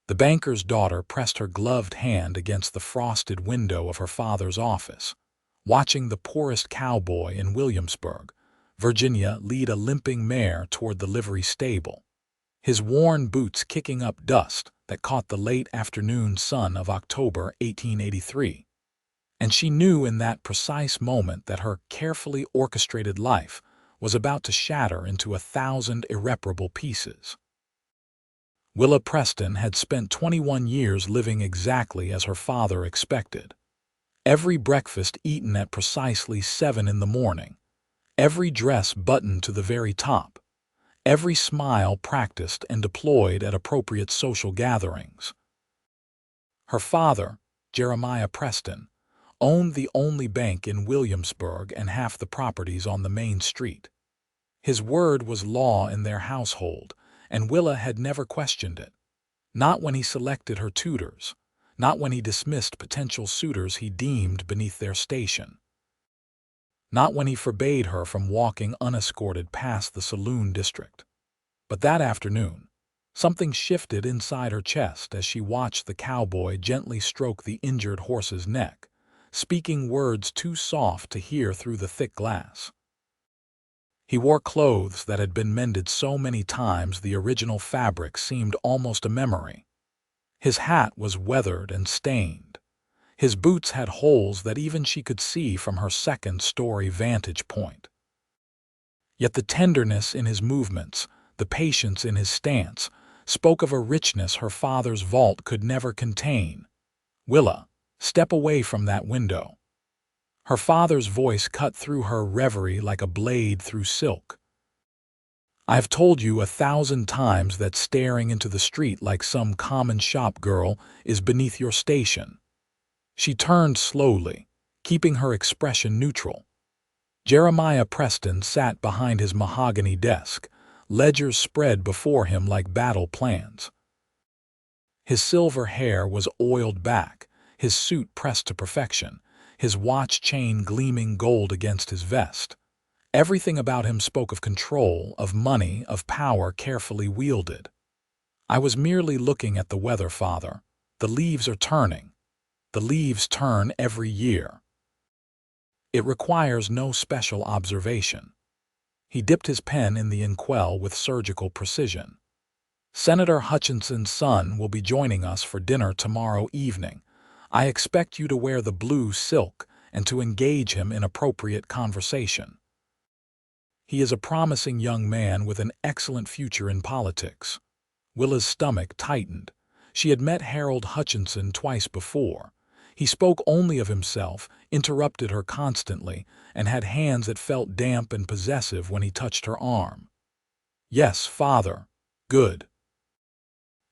The banker's daughter pressed her gloved hand against the frosted window of her father's office, watching the poorest cowboy in Williamsburg, Virginia, lead a limping mare toward the livery stable, his worn boots kicking up dust that caught the late afternoon sun of October 1883. And she knew in that precise moment that her carefully orchestrated life was about to shatter into 1,000 irreparable pieces. Willa Preston had spent 21 years living exactly as her father expected. Every breakfast eaten at precisely 7 in the morning, every dress buttoned to the very top, every smile practiced and deployed at appropriate social gatherings. Her father, Jeremiah Preston, owned the only bank in Williamsburg and half the properties on the main street. His word was law in their household, and Willa had never questioned it. Not when he selected her tutors, not when he dismissed potential suitors he deemed beneath their station, not when he forbade her from walking unescorted past the saloon district. But that afternoon, something shifted inside her chest as she watched the cowboy gently stroke the injured horse's neck, speaking words too soft to hear through the thick glass. He wore clothes that had been mended so many times the original fabric seemed almost a memory. His hat was weathered and stained. His boots had holes that even she could see from her second-story vantage point. Yet the tenderness in his movements, the patience in his stance, spoke of a richness her father's vault could never contain. "Willa, step away from that window." Her father's voice cut through her reverie like a blade through silk. "I have told you 1,000 times that staring into the street like some common shop girl is beneath your station." She turned slowly, keeping her expression neutral. Jeremiah Preston sat behind his mahogany desk, ledgers spread before him like battle plans. His silver hair was oiled back, his suit pressed to perfection, his watch chain gleaming gold against his vest. Everything about him spoke of control, of money, of power carefully wielded. "I was merely looking at the weather, Father. The leaves are turning. The leaves turn every year. It requires no special observation." He dipped his pen in the inkwell with surgical precision. "Senator Hutchinson's son will be joining us for dinner tomorrow evening. I expect you to wear the blue silk and to engage him in appropriate conversation. He is a promising young man with an excellent future in politics." Willa's stomach tightened. She had met Harold Hutchinson twice before. He spoke only of himself, interrupted her constantly, and had hands that felt damp and possessive when he touched her arm. "Yes, Father. Good.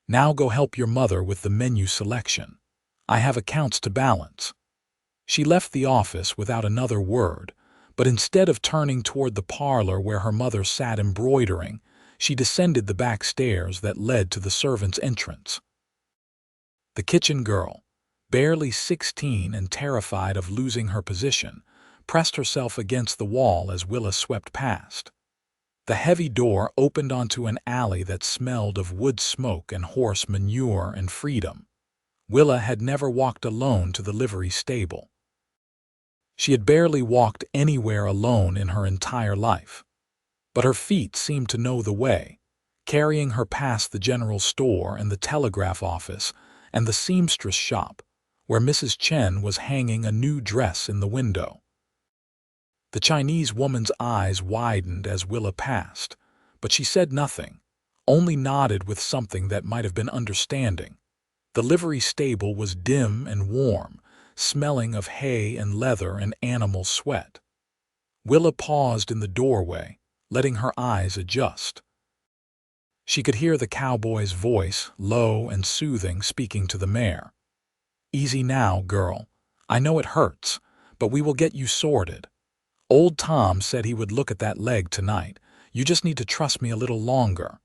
Now go help your mother with the menu selection. I have accounts to balance." She left the office without another word, but instead of turning toward the parlor where her mother sat embroidering, she descended the back stairs that led to the servants' entrance. The kitchen girl, barely 16 and terrified of losing her position, pressed herself against the wall as Willa swept past. The heavy door opened onto an alley that smelled of wood smoke and horse manure and freedom. Willa had never walked alone to the livery stable. She had barely walked anywhere alone in her entire life. But her feet seemed to know the way, carrying her past the general store and the telegraph office and the seamstress shop, where Mrs. Chen was hanging a new dress in the window. The Chinese woman's eyes widened as Willa passed, but she said nothing, only nodded with something that might have been understanding. The livery stable was dim and warm, smelling of hay and leather and animal sweat. Willa paused in the doorway, letting her eyes adjust. She could hear the cowboy's voice, low and soothing, speaking to the mare. "Easy now, girl. I know it hurts, but we will get you sorted. Old Tom said he would look at that leg tonight. You just need to trust me a little longer."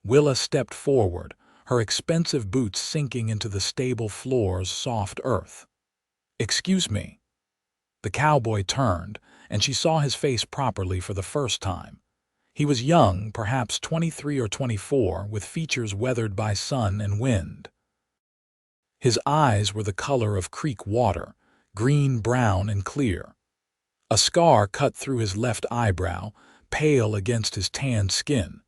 Willa stepped forward, her expensive boots sinking into the stable floor's soft earth. "Excuse me." The cowboy turned, and she saw his face properly for the first time. He was young, perhaps 23 or 24, with features weathered by sun and wind. His eyes were the color of creek water, green, brown, and clear. A scar cut through his left eyebrow, pale against his tanned skin.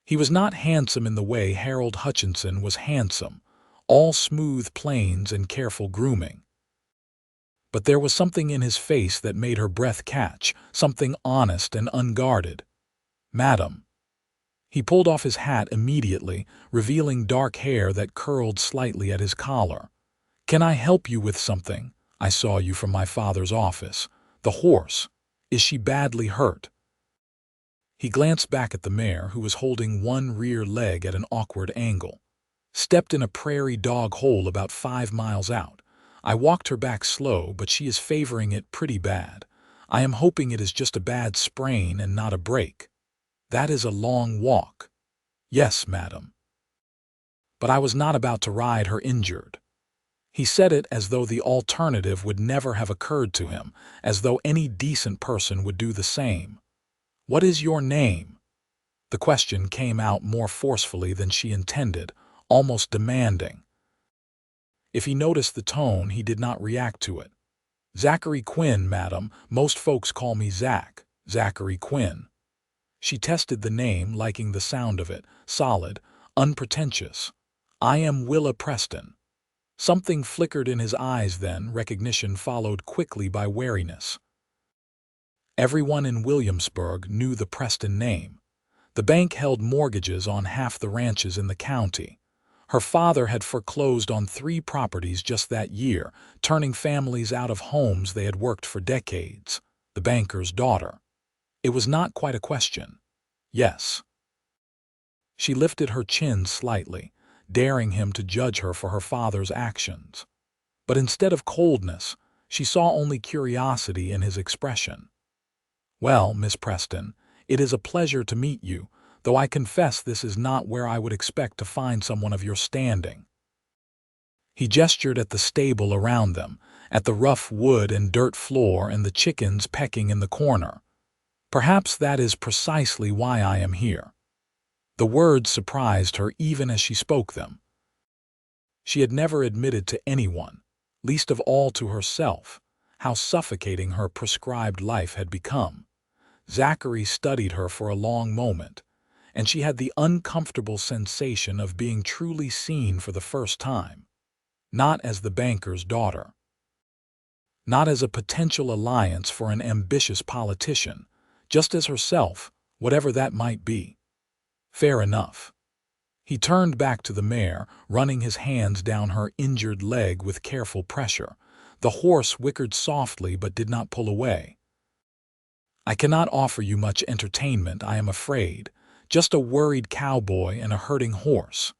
He was not handsome in the way Harold Hutchinson was handsome, all smooth planes and careful grooming. But there was something in his face that made her breath catch, something honest and unguarded. "Madam." He pulled off his hat immediately, revealing dark hair that curled slightly at his collar. "Can I help you with something? I saw you from my father's office. The horse. Is she badly hurt?" He glanced back at the mare, who was holding one rear leg at an awkward angle. "Stepped in a prairie dog hole about 5 miles out. I walked her back slow, but she is favoring it pretty bad. I am hoping it is just a bad sprain and not a break." "That is a long walk." "Yes, madam." "But I was not about to ride her injured." He said it as though the alternative would never have occurred to him, as though any decent person would do the same. "What is your name?" The question came out more forcefully than she intended, almost demanding. If he noticed the tone, he did not react to it. "Zachary Quinn, madam. Most folks call me Zach. Zachary Quinn." She tested the name, liking the sound of it, solid, unpretentious. "I am Willa Preston." Something flickered in his eyes then, recognition followed quickly by wariness. Everyone in Williamsburg knew the Preston name. The bank held mortgages on half the ranches in the county. Her father had foreclosed on 3 properties just that year, turning families out of homes they had worked for decades. The banker's daughter. It was not quite a question. Yes. She lifted her chin slightly, daring him to judge her for her father's actions. But instead of coldness, she saw only curiosity in his expression. "Well, Miss Preston, it is a pleasure to meet you, though I confess this is not where I would expect to find someone of your standing." He gestured at the stable around them, at the rough wood and dirt floor and the chickens pecking in the corner. "Perhaps that is precisely why I am here." The words surprised her even as she spoke them. She had never admitted to anyone, least of all to herself, how suffocating her prescribed life had become. Zachary studied her for a long moment, and she had the uncomfortable sensation of being truly seen for the first time. Not as the banker's daughter. Not as a potential alliance for an ambitious politician, just as herself, whatever that might be. Fair enough. He turned back to the mare, running his hands down her injured leg with careful pressure. The horse whickered softly but did not pull away. "I cannot offer you much entertainment, I am afraid. Just a worried cowboy and a hurting horse."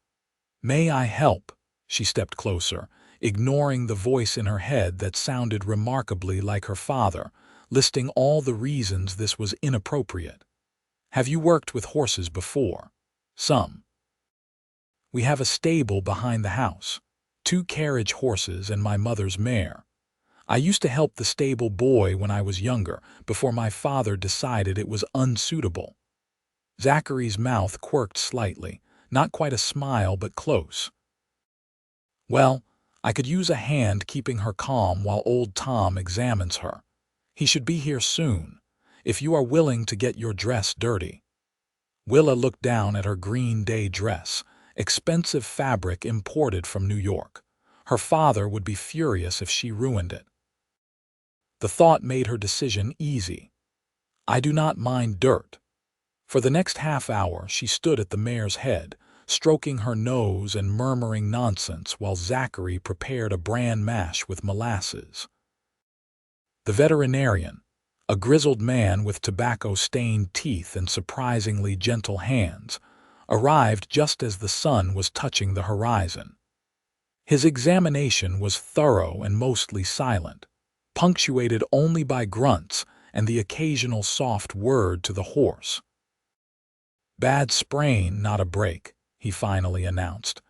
"May I help?" She stepped closer, ignoring the voice in her head that sounded remarkably like her father, listing all the reasons this was inappropriate. "Have you worked with horses before?" "Some. We have a stable behind the house, 2 carriage horses and my mother's mare. I used to help the stable boy when I was younger, before my father decided it was unsuitable." Zachary's mouth quirked slightly, not quite a smile but close. "Well, I could use a hand keeping her calm while old Tom examines her. He should be here soon, if you are willing to get your dress dirty." Willa looked down at her green day dress, expensive fabric imported from New York. Her father would be furious if she ruined it. The thought made her decision easy. "I do not mind dirt." For the next half hour she stood at the mare's head, stroking her nose and murmuring nonsense while Zachary prepared a bran mash with molasses. The veterinarian, a grizzled man with tobacco-stained teeth and surprisingly gentle hands, arrived just as the sun was touching the horizon. His examination was thorough and mostly silent, punctuated only by grunts and the occasional soft word to the horse. "Bad sprain, not a break," he finally announced.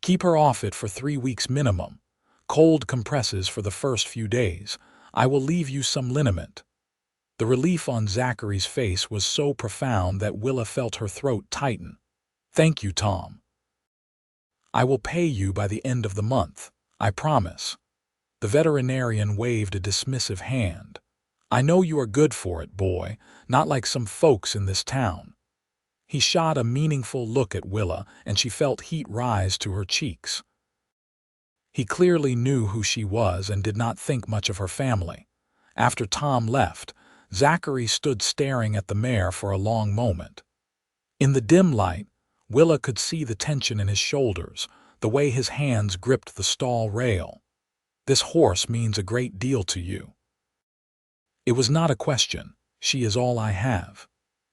"Keep her off it for 3 weeks minimum. Cold compresses for the first few days. I will leave you some liniment." The The relief on Zachary's face was so profound that Willa felt her throat tighten. "Thank you, Tom. I will pay you by the end of the month, I promise." The veterinarian waved a dismissive hand. "I know you are good for it, boy, not like some folks in this town." He shot a meaningful look at Willa, and she felt heat rise to her cheeks. He clearly knew who she was and did not think much of her family. After Tom left, Zachary stood staring at the mare for a long moment. In the dim light, Willa could see the tension in his shoulders, the way his hands gripped the stall rail. "This horse means a great deal to you." "It was not a question. She is all I have."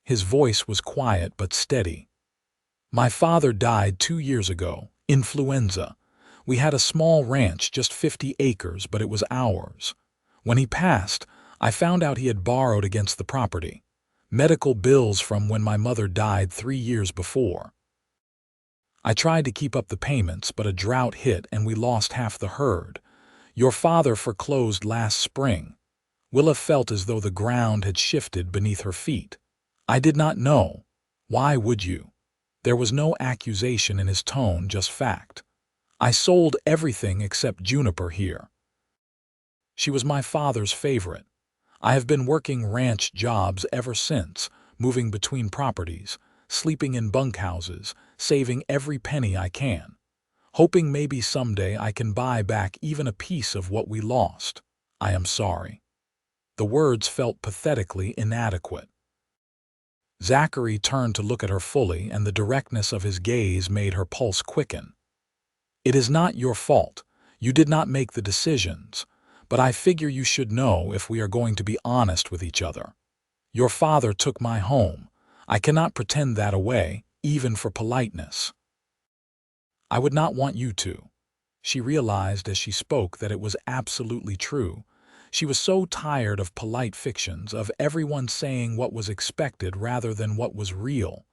His voice was quiet but steady. "My father died 2 years ago, influenza. We had a small ranch, just 50 acres, but it was ours. When he passed, I found out he had borrowed against the property. Medical bills from when my mother died 3 years before. I tried to keep up the payments, but a drought hit and we lost half the herd. Your father foreclosed last spring." Willa felt as though the ground had shifted beneath her feet. "I did not know." "Why would you?" There was no accusation in his tone, just fact. "I sold everything except Juniper here. She was my father's favorite. I have been working ranch jobs ever since, moving between properties, sleeping in bunkhouses, saving every penny I can, hoping maybe someday I can buy back even a piece of what we lost. I am sorry." The words felt pathetically inadequate. Zachary turned to look at her fully, and the directness of his gaze made her pulse quicken. "It is not your fault. You did not make the decisions. But I figure you should know if we are going to be honest with each other. Your father took my home. I cannot pretend that away, even for politeness." "I would not want you to." She realized as she spoke that it was absolutely true. She was so tired of polite fictions, of everyone saying what was expected rather than what was real.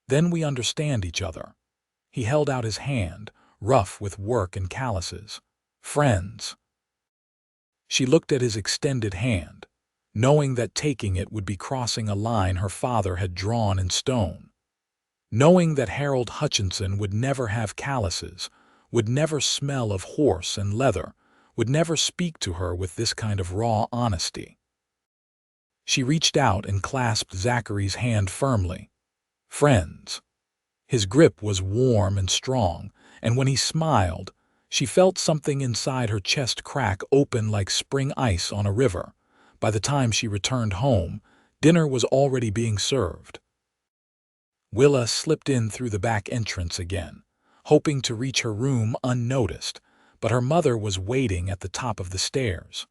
"Then we understand each other." He held out his hand, rough with work and calluses. "Friends." She looked at his extended hand, knowing that taking it would be crossing a line her father had drawn in stone. Knowing that Harold Hutchinson would never have calluses, would never smell of horse and leather, would never speak to her with this kind of raw honesty. She reached out and clasped Zachary's hand firmly. "Friends." His grip was warm and strong, and when he smiled, she felt something inside her chest crack open like spring ice on a river. By the time she returned home, dinner was already being served. Willa slipped in through the back entrance again, hoping to reach her room unnoticed, but her mother was waiting at the top of the stairs.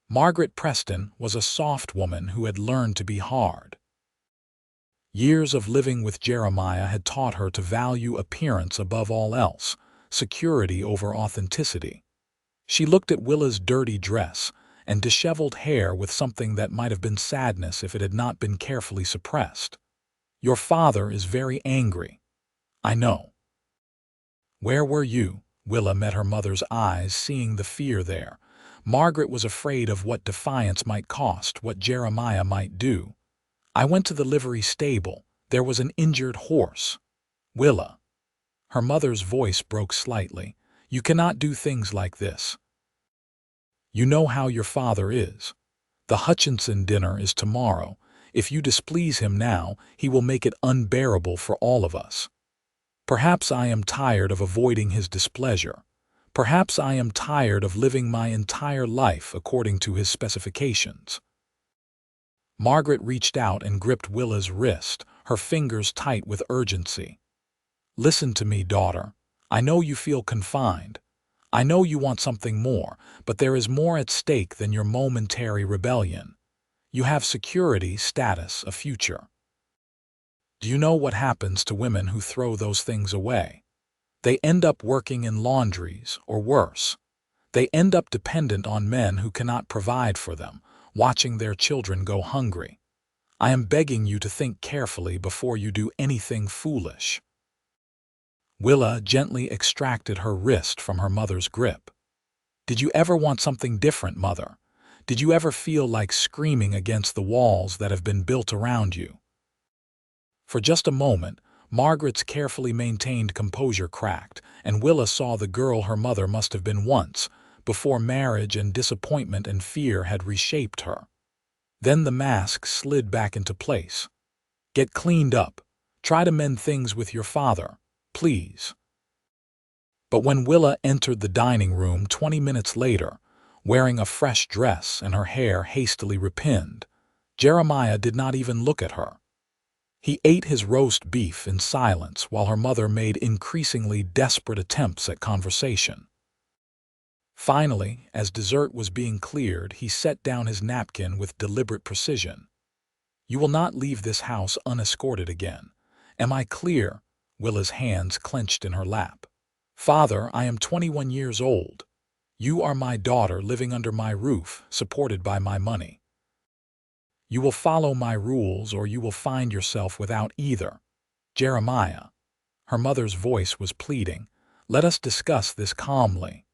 Margaret Preston was a soft woman who had learned to be hard. Years of living with Jeremiah had taught her to value appearance above all else, security over authenticity. She looked at Willa's dirty dress and disheveled hair with something that might have been sadness if it had not been carefully suppressed. "Your father is very angry." "I know." "Where were you?" Willa met her mother's eyes, seeing the fear there. Margaret was afraid of what defiance might cost, what Jeremiah might do. "I went to the livery stable. There was an injured horse." "Willa." Her mother's voice broke slightly. "You cannot do things like this. You know how your father is. The Hutchinson dinner is tomorrow. If you displease him now, he will make it unbearable for all of us. Perhaps I am tired of avoiding his displeasure. Perhaps I am tired of living my entire life according to his specifications." Margaret reached out and gripped Willa's wrist, her fingers tight with urgency. "Listen to me, daughter. I know you feel confined. I know you want something more, but there is more at stake than your momentary rebellion. You have security, status, a future. Do you know what happens to women who throw those things away? They end up working in laundries, or worse. They end up dependent on men who cannot provide for them, watching their children go hungry. I am begging you to think carefully before you do anything foolish." Willa gently extracted her wrist from her mother's grip. "Did you ever want something different, Mother? Did you ever feel like screaming against the walls that have been built around you? For just a moment, Margaret's carefully maintained composure cracked, and Willa saw the girl her mother must have been once, before marriage and disappointment and fear had reshaped her. Then the mask slid back into place. Get cleaned up. Try to mend things with your father, please. But when Willa entered the dining room 20 minutes later, wearing a fresh dress and her hair hastily repinned, Jeremiah did not even look at her. He ate his roast beef in silence while her mother made increasingly desperate attempts at conversation. Finally, as dessert was being cleared, he set down his napkin with deliberate precision. You will not leave this house unescorted again. Am I clear? Willa's hands clenched in her lap. Father, I am 21 years old. You are my daughter living under my roof, supported by my money. You will follow my rules or you will find yourself without either. Jeremiah. Her mother's voice was pleading. Let us discuss this calmly.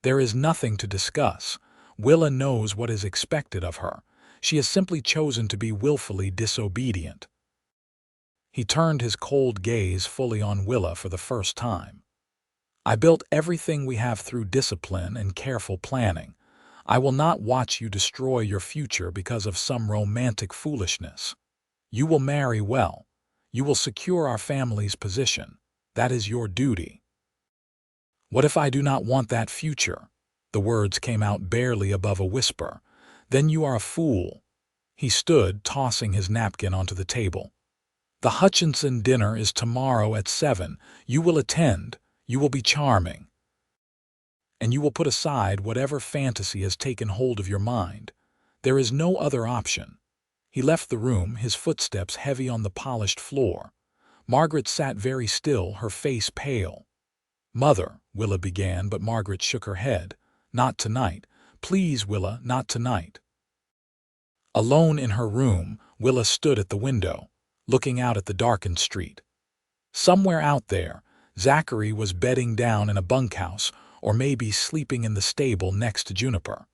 There is nothing to discuss. Willa knows what is expected of her. She has simply chosen to be willfully disobedient. He turned his cold gaze fully on Willa for the first time. I built everything we have through discipline and careful planning. I will not watch you destroy your future because of some romantic foolishness. You will marry well. You will secure our family's position. That is your duty. What if I do not want that future? The words came out barely above a whisper. Then you are a fool. He stood, tossing his napkin onto the table. The Hutchinson dinner is tomorrow at 7. You will attend. You will be charming. And you will put aside whatever fantasy has taken hold of your mind. There is no other option. He left the room, his footsteps heavy on the polished floor. Margaret sat very still, her face pale. Mother, Willa began, but Margaret shook her head. Not tonight. Please, Willa, not tonight. Alone in her room, Willa stood at the window, looking out at the darkened street. Somewhere out there, Zachary was bedding down in a bunkhouse, or maybe sleeping in the stable next to Juniper.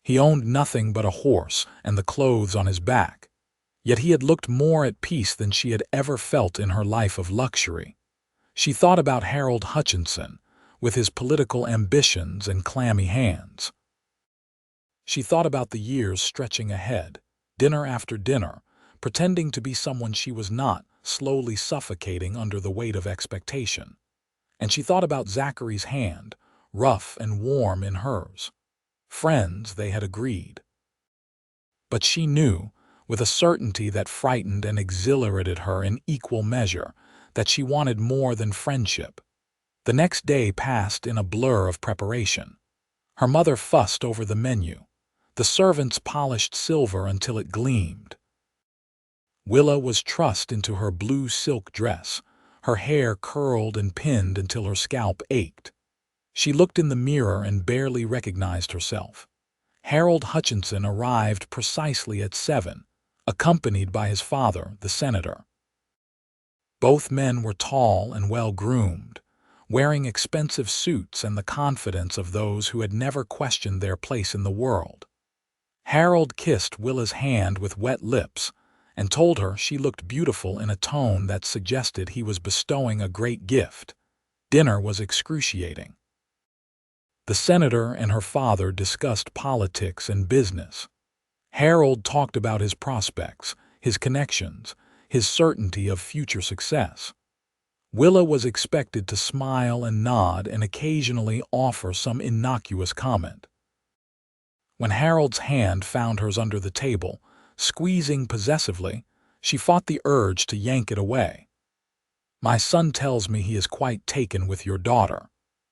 He owned nothing but a horse and the clothes on his back, yet he had looked more at peace than she had ever felt in her life of luxury. She thought about Harold Hutchinson, with his political ambitions and clammy hands. She thought about the years stretching ahead, dinner after dinner, pretending to be someone she was not, slowly suffocating under the weight of expectation. And she thought about Zachary's hand, rough and warm in hers. Friends, they had agreed. But she knew, with a certainty that frightened and exhilarated her in equal measure, that she wanted more than friendship. The next day passed in a blur of preparation. Her mother fussed over the menu. The servants polished silver until it gleamed. Willa was trussed into her blue silk dress, her hair curled and pinned until her scalp ached. She looked in the mirror and barely recognized herself. Harold Hutchinson arrived precisely at 7, accompanied by his father, the senator. Both men were tall and well-groomed, wearing expensive suits and the confidence of those who had never questioned their place in the world. Harold kissed Willa's hand with wet lips and told her she looked beautiful in a tone that suggested he was bestowing a great gift. Dinner was excruciating. The senator and her father discussed politics and business. Harold talked about his prospects, his connections, his certainty of future success. Willa was expected to smile and nod and occasionally offer some innocuous comment. When Harold's hand found hers under the table, squeezing possessively, she fought the urge to yank it away. "My son tells me he is quite taken with your daughter,"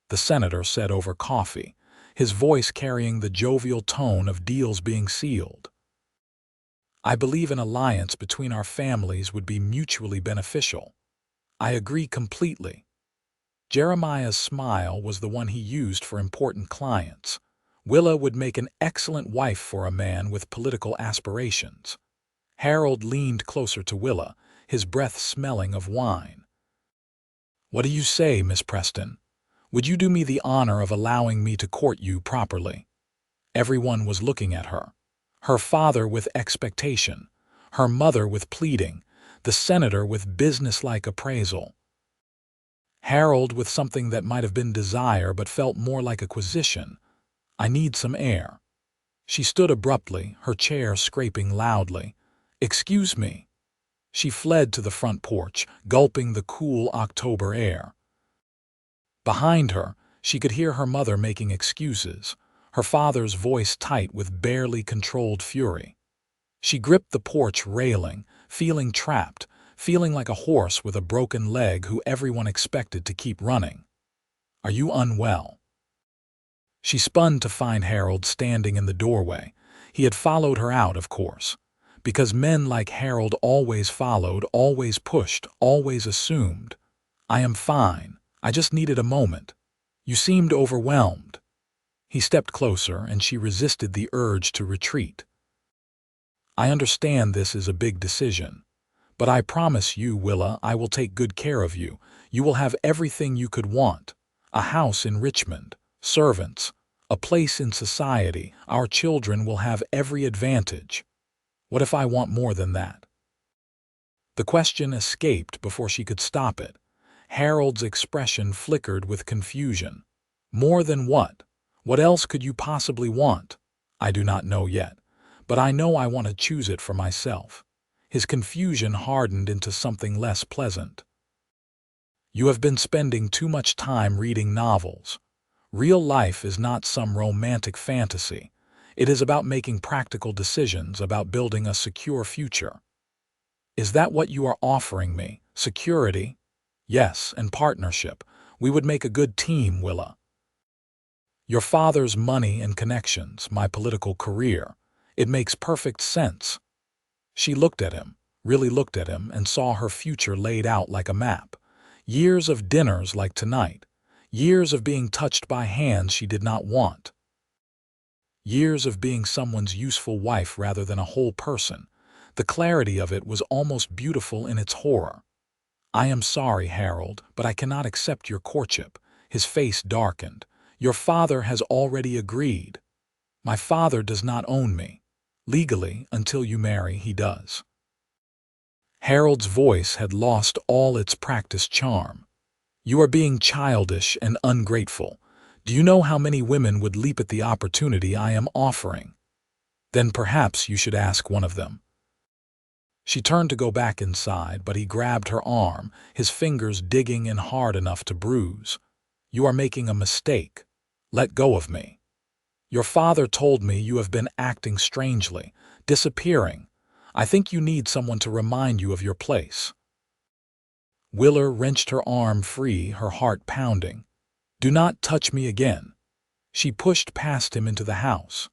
the senator said over coffee, his voice carrying the jovial tone of deals being sealed. "I believe an alliance between our families would be mutually beneficial." "I agree completely." Jeremiah's smile was the one he used for important clients. Willa would make an excellent wife for a man with political aspirations. Harold leaned closer to Willa, his breath smelling of wine. "What do you say, Miss Preston? Would you do me the honor of allowing me to court you properly?" Everyone was looking at her. Her father with expectation, her mother with pleading, the senator with businesslike appraisal. Harold with something that might have been desire but felt more like acquisition. I need some air. She stood abruptly, her chair scraping loudly. Excuse me. She fled to the front porch, gulping the cool October air. Behind her, she could hear her mother making excuses, her father's voice tight with barely controlled fury. She gripped the porch railing, feeling trapped, feeling like a horse with a broken leg who everyone expected to keep running. Are you unwell? She spun to find Harold standing in the doorway. He had followed her out, of course, because men like Harold always followed, always pushed, always assumed. I am fine. I just needed a moment. You seemed overwhelmed. He stepped closer, and she resisted the urge to retreat. I understand this is a big decision, but I promise you, Willa, I will take good care of you. You will have everything you could want. A house in Richmond, servants, a place in society. Our children will have every advantage. What if I want more than that? The question escaped before she could stop it. Harold's expression flickered with confusion. More than what? What else could you possibly want? I do not know yet, but I know I want to choose it for myself. His confusion hardened into something less pleasant. You have been spending too much time reading novels. Real life is not some romantic fantasy. It is about making practical decisions, about building a secure future. Is that what you are offering me? Security? Yes, and partnership. We would make a good team, Willa. Your father's money and connections, my political career. It makes perfect sense. She looked at him, really looked at him, and saw her future laid out like a map. Years of dinners like tonight. Years of being touched by hands she did not want. Years of being someone's useful wife rather than a whole person. The clarity of it was almost beautiful in its horror. I am sorry, Harold, but I cannot accept your courtship. His face darkened. Your father has already agreed. My father does not own me. Legally, until you marry, he does. Harold's voice had lost all its practiced charm. You are being childish and ungrateful. Do you know how many women would leap at the opportunity I am offering? Then perhaps you should ask one of them. She turned to go back inside, but he grabbed her arm, his fingers digging in hard enough to bruise. You are making a mistake. Let go of me. Your father told me you have been acting strangely, disappearing. I think you need someone to remind you of your place. Willa wrenched her arm free, her heart pounding. Do not touch me again. She pushed past him into the house.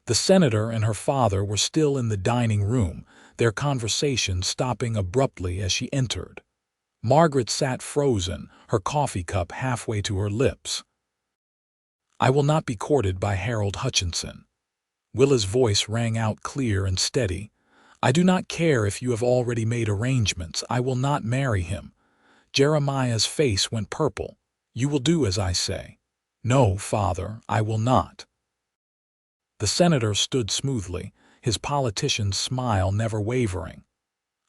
The senator and her father were still in the dining room, their conversation stopping abruptly as she entered. Margaret sat frozen, her coffee cup halfway to her lips. I will not be courted by Harold Hutchinson. Willa's voice rang out clear and steady. I do not care if you have already made arrangements. I will not marry him. Jeremiah's face went purple. You will do as I say. No, father, I will not. The senator stood smoothly, his politician's smile never wavering.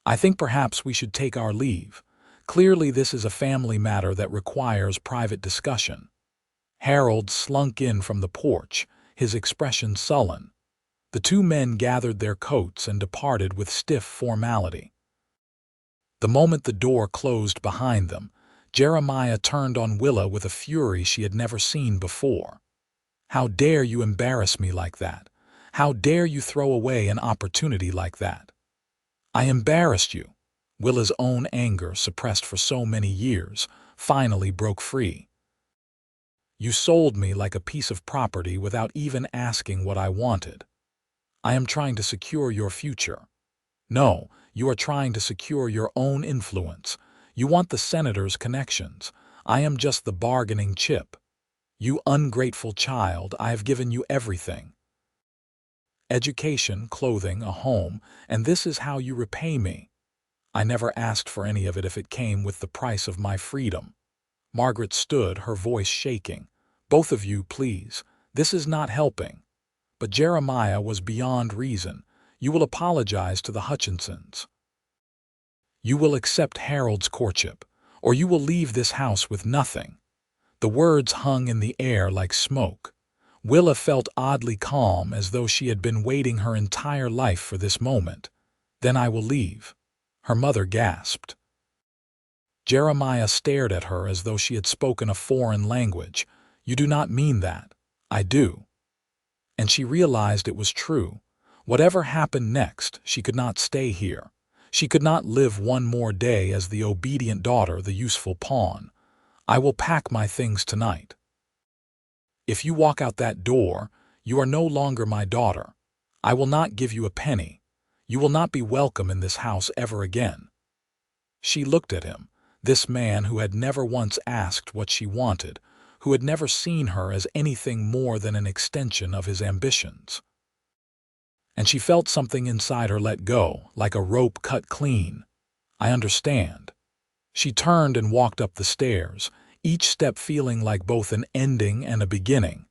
I think perhaps we should take our leave. Clearly this is a family matter that requires private discussion. Harold slunk in from the porch, his expression sullen. The two men gathered their coats and departed with stiff formality. The moment the door closed behind them, Jeremiah turned on Willa with a fury she had never seen before. How dare you embarrass me like that? How dare you throw away an opportunity like that? I embarrassed you. Willa's own anger, suppressed for so many years, finally broke free. You sold me like a piece of property without even asking what I wanted. I am trying to secure your future. No, you are trying to secure your own influence. You want the senator's connections. I am just the bargaining chip. You ungrateful child, I have given you everything. Education, clothing, a home, and this is how you repay me. I never asked for any of it if it came with the price of my freedom. Margaret stood, her voice shaking. Both of you, please. This is not helping. But Jeremiah was beyond reason. "You will apologize to the Hutchinsons. You will accept Harold's courtship, or you will leave this house with nothing." The words hung in the air like smoke. Willa felt oddly calm, as though she had been waiting her entire life for this moment. "Then I will leave," her mother gasped. Jeremiah stared at her as though she had spoken a foreign language. "You do not mean that." "I do." And she realized it was true. Whatever happened next, she could not stay here. She could not live one more day as the obedient daughter, the useful pawn. "I will pack my things tonight. If you walk out that door, you are no longer my daughter. I will not give you a penny. You will not be welcome in this house ever again." She looked at him, this man who had never once asked what she wanted, who had never seen her as anything more than an extension of his ambitions. And she felt something inside her let go, like a rope cut clean. "I understand." She turned and walked up the stairs, each step feeling like both an ending and a beginning.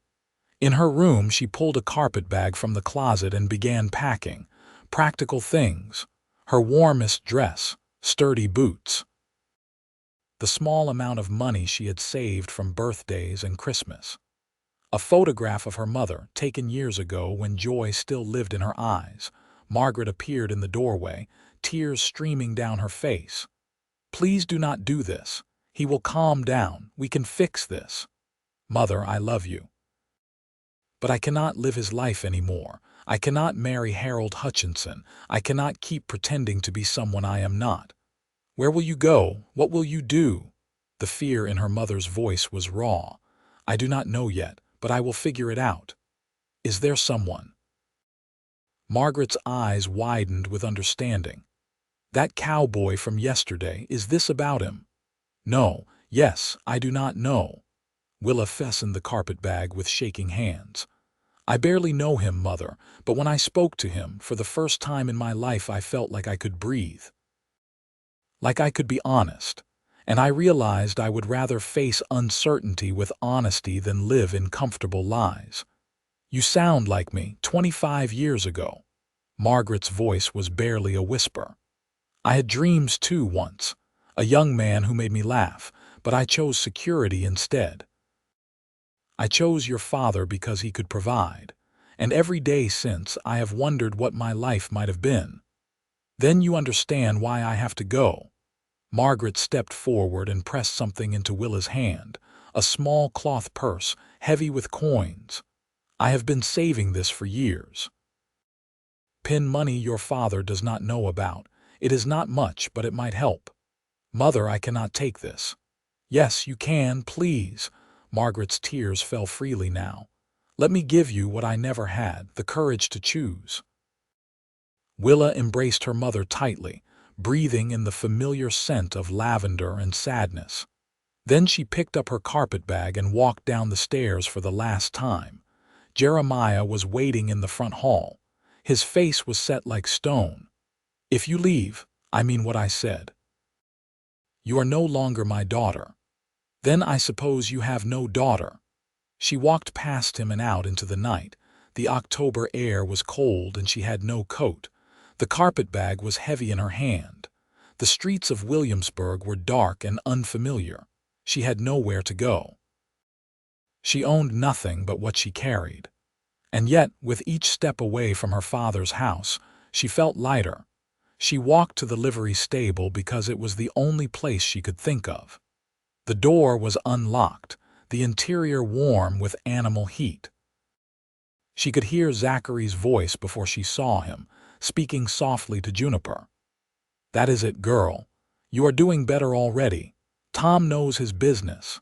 In her room, she pulled a carpet bag from the closet and began packing. Practical things: her warmest dress, sturdy boots, the small amount of money she had saved from birthdays and Christmas, a photograph of her mother taken years ago when joy still lived in her eyes. Margaret appeared in the doorway, tears streaming down her face. "Please do not do this. He will calm down. We can fix this." "Mother, I love you. But I cannot live his life anymore. I cannot marry Harold Hutchinson. I cannot keep pretending to be someone I am not." "Where will you go? What will you do?" The fear in her mother's voice was raw. "I do not know yet, but I will figure it out." "Is there someone?" Margaret's eyes widened with understanding. "That cowboy from yesterday, is this about him?" "No, yes, I do not know." Willa fastened the carpet-bag with shaking hands. "I barely know him, Mother, but when I spoke to him, for the first time in my life I felt like I could breathe. Like I could be honest. And I realized I would rather face uncertainty with honesty than live in comfortable lies." "You sound like me 25 years ago." Margaret's voice was barely a whisper. "I had dreams too once. A young man who made me laugh, but I chose security instead. I chose your father because he could provide, and every day since I have wondered what my life might have been. Then you understand why I have to go." Margaret stepped forward and pressed something into Willa's hand, a small cloth purse, heavy with coins. "I have been saving this for years. Pin money your father does not know about. It is not much, but it might help." "Mother, I cannot take this." "Yes, you can, please." Margaret's tears fell freely now. "Let me give you what I never had, the courage to choose." Willa embraced her mother tightly, breathing in the familiar scent of lavender and sadness. Then she picked up her carpet-bag and walked down the stairs for the last time. Jeremiah was waiting in the front hall. His face was set like stone. "If you leave, I mean what I said. You are no longer my daughter." "Then I suppose you have no daughter." She walked past him and out into the night. The October air was cold and she had no coat. The carpet-bag was heavy in her hand. The streets of Williamsburg were dark and unfamiliar. She had nowhere to go. She owned nothing but what she carried. And yet, with each step away from her father's house, she felt lighter. She walked to the livery stable because it was the only place she could think of. The door was unlocked, the interior warm with animal heat. She could hear Zachary's voice before she saw him, speaking softly to Juniper. "That is it, girl. You are doing better already. Tom knows his business."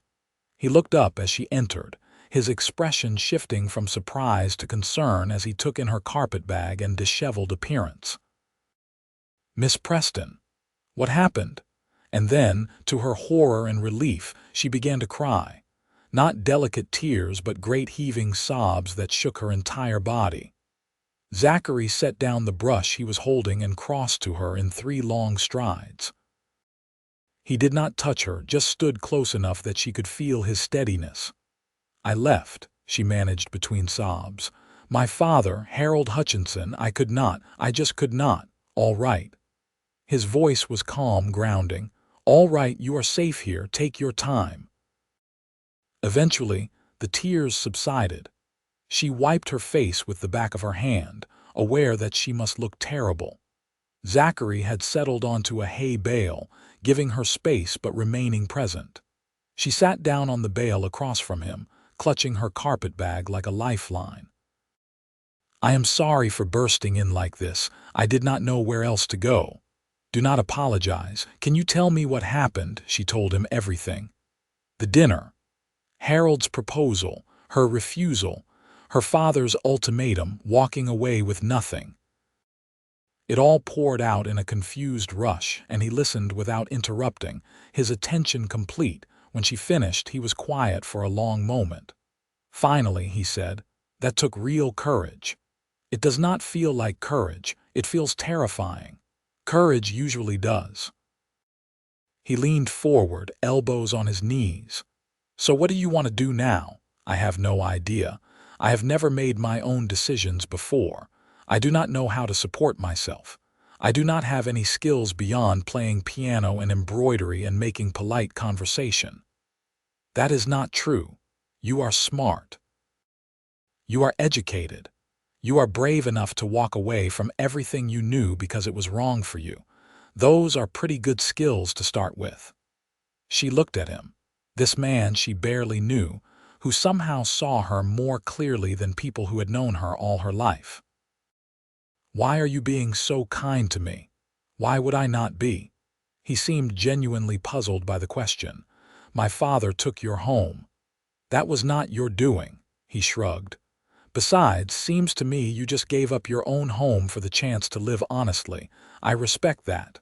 He looked up as she entered, his expression shifting from surprise to concern as he took in her carpet-bag and disheveled appearance. "Miss Preston, what happened?" And then, to her horror and relief, she began to cry. Not delicate tears, but great heaving sobs that shook her entire body. Zachary set down the brush he was holding and crossed to her in 3 long strides. He did not touch her, just stood close enough that she could feel his steadiness. "I left," she managed between sobs. My father, Harold Hutchinson, I just could not. All right. His voice was calm, grounding. All right, you are safe here, take your time. Eventually, the tears subsided. She wiped her face with the back of her hand, aware that she must look terrible. Zachary had settled onto a hay bale, giving her space but remaining present. She sat down on the bale across from him, clutching her carpet bag like a lifeline. I am sorry for bursting in like this. I did not know where else to go. Do not apologize. Can you tell me what happened? She told him everything. The dinner, Harold's proposal, her refusal, her father's ultimatum, walking away with nothing. It all poured out in a confused rush, and he listened without interrupting, his attention complete. When she finished, he was quiet for a long moment. Finally, he said, "That took real courage." "It does not feel like courage. It feels terrifying." "Courage usually does." He leaned forward, elbows on his knees. "So what do you want to do now?" "I have no idea. I have never made my own decisions before. I do not know how to support myself. I do not have any skills beyond playing piano and embroidery and making polite conversation." "That is not true. You are smart. You are educated. You are brave enough to walk away from everything you knew because it was wrong for you. Those are pretty good skills to start with." She looked at him. This man she barely knew, who somehow saw her more clearly than people who had known her all her life. "Why are you being so kind to me? Why would I not be?" He seemed genuinely puzzled by the question. "My father took your home." "That was not your doing," he shrugged. "Besides, seems to me you just gave up your own home for the chance to live honestly. I respect that."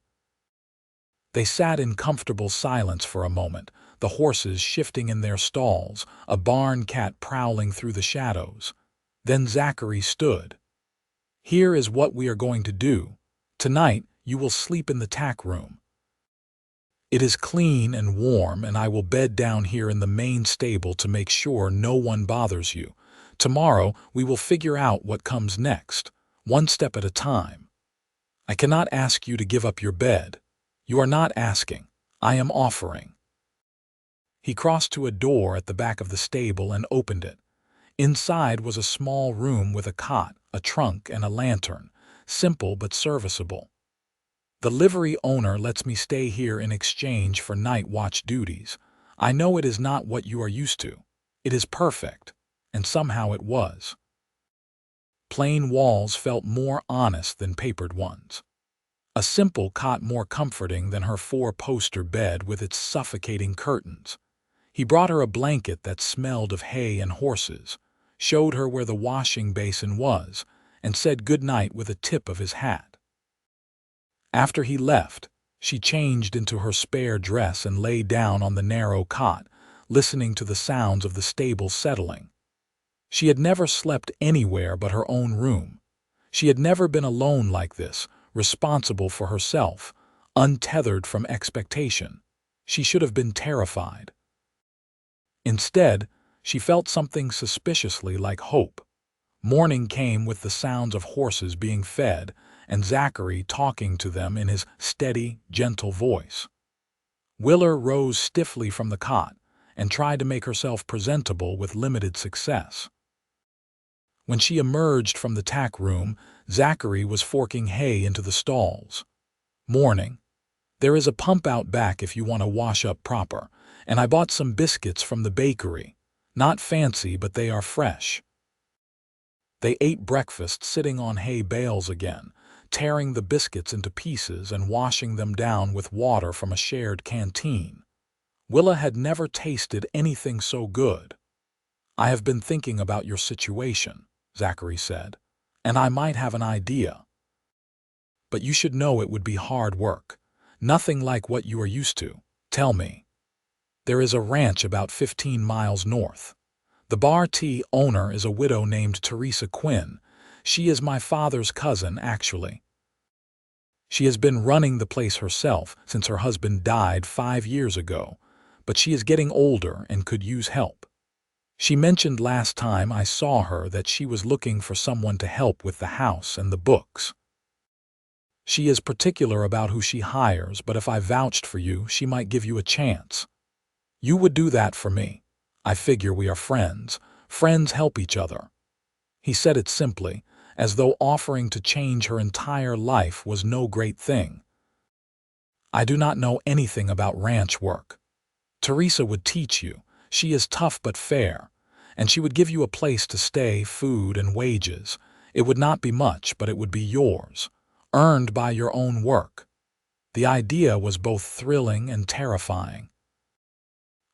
They sat in comfortable silence for a moment, the horses shifting in their stalls, a barn cat prowling through the shadows. Then Zachary stood. "Here is what we are going to do. Tonight you will sleep in the tack room. It is clean and warm, and I will bed down here in the main stable to make sure no one bothers you. Tomorrow we will figure out what comes next, one step at a time. I cannot ask you to give up your bed. You are not asking. I am offering." He crossed to a door at the back of the stable and opened it. Inside was a small room with a cot, a trunk, and a lantern, simple but serviceable. "The livery owner lets me stay here in exchange for night watch duties. I know it is not what you are used to. It is perfect." And somehow it was. Plain walls felt more honest than papered ones. A simple cot more comforting than her four-poster bed with its suffocating curtains. He brought her a blanket that smelled of hay and horses, showed her where the washing basin was, and said good night with a tip of his hat. After he left, she changed into her spare dress and lay down on the narrow cot, listening to the sounds of the stable settling. She had never slept anywhere but her own room. She had never been alone like this, responsible for herself, untethered from expectation. She should have been terrified. Instead, she felt something suspiciously like hope. Morning came with the sounds of horses being fed, and Zachary talking to them in his steady, gentle voice. Willa rose stiffly from the cot and tried to make herself presentable with limited success. When she emerged from the tack room, Zachary was forking hay into the stalls. "Morning. There is a pump out back if you want to wash up proper, and I bought some biscuits from the bakery. Not fancy, but they are fresh." They ate breakfast sitting on hay bales again, tearing the biscuits into pieces and washing them down with water from a shared canteen. Willa had never tasted anything so good. "I have been thinking about your situation," Zachary said, "and I might have an idea. But you should know it would be hard work. Nothing like what you are used to. Tell me." "There is a ranch about 15 miles north. The Bar T owner is a widow named Teresa Quinn. She is my father's cousin, actually. She has been running the place herself since her husband died 5 years ago, but she is getting older and could use help. She mentioned last time I saw her that she was looking for someone to help with the house and the books. She is particular about who she hires, but if I vouched for you, she might give you a chance. You would do that for me. I figure we are friends. Friends help each other." He said it simply, as though offering to change her entire life was no great thing. "I do not know anything about ranch work. Teresa would teach you. She is tough but fair, and she would give you a place to stay, food, and wages. It would not be much, but it would be yours, earned by your own work." The idea was both thrilling and terrifying.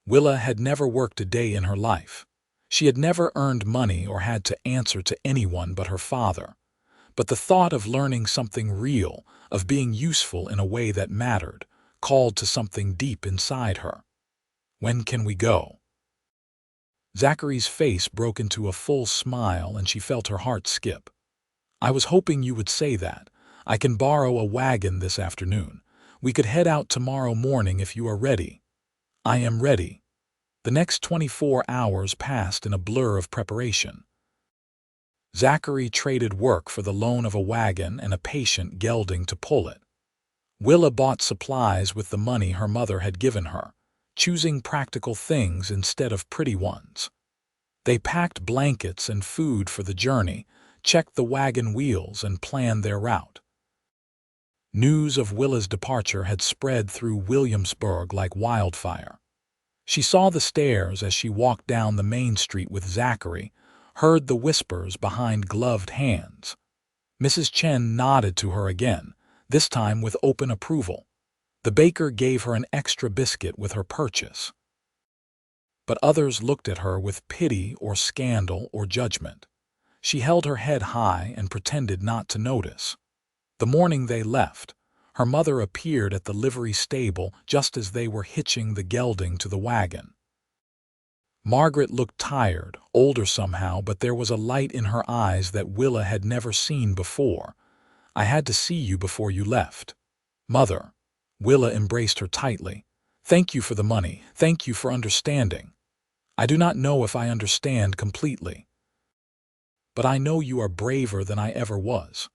Willa had never worked a day in her life. She had never earned money or had to answer to anyone but her father. But the thought of learning something real, of being useful in a way that mattered, called to something deep inside her. "When can we go?" Zachary's face broke into a full smile and she felt her heart skip. "I was hoping you would say that. I can borrow a wagon this afternoon. We could head out tomorrow morning if you are ready." "I am ready." The next 24 hours passed in a blur of preparation. Zachary traded work for the loan of a wagon and a patient gelding to pull it. Willa bought supplies with the money her mother had given her, choosing practical things instead of pretty ones. They packed blankets and food for the journey, checked the wagon wheels, and planned their route. News of Willa's departure had spread through Williamsburg like wildfire. She saw the stairs as she walked down the main street with Zachary, heard the whispers behind gloved hands. Mrs. Chen nodded to her again, this time with open approval. The baker gave her an extra biscuit with her purchase. But others looked at her with pity or scandal or judgment. She held her head high and pretended not to notice. The morning they left, her mother appeared at the livery stable just as they were hitching the gelding to the wagon. Margaret looked tired, older somehow, but there was a light in her eyes that Willa had never seen before. "I had to see you before you left." "Mother." Willa embraced her tightly. "Thank you for the money. Thank you for understanding. I do not know if I understand completely. But I know you are braver than I ever was."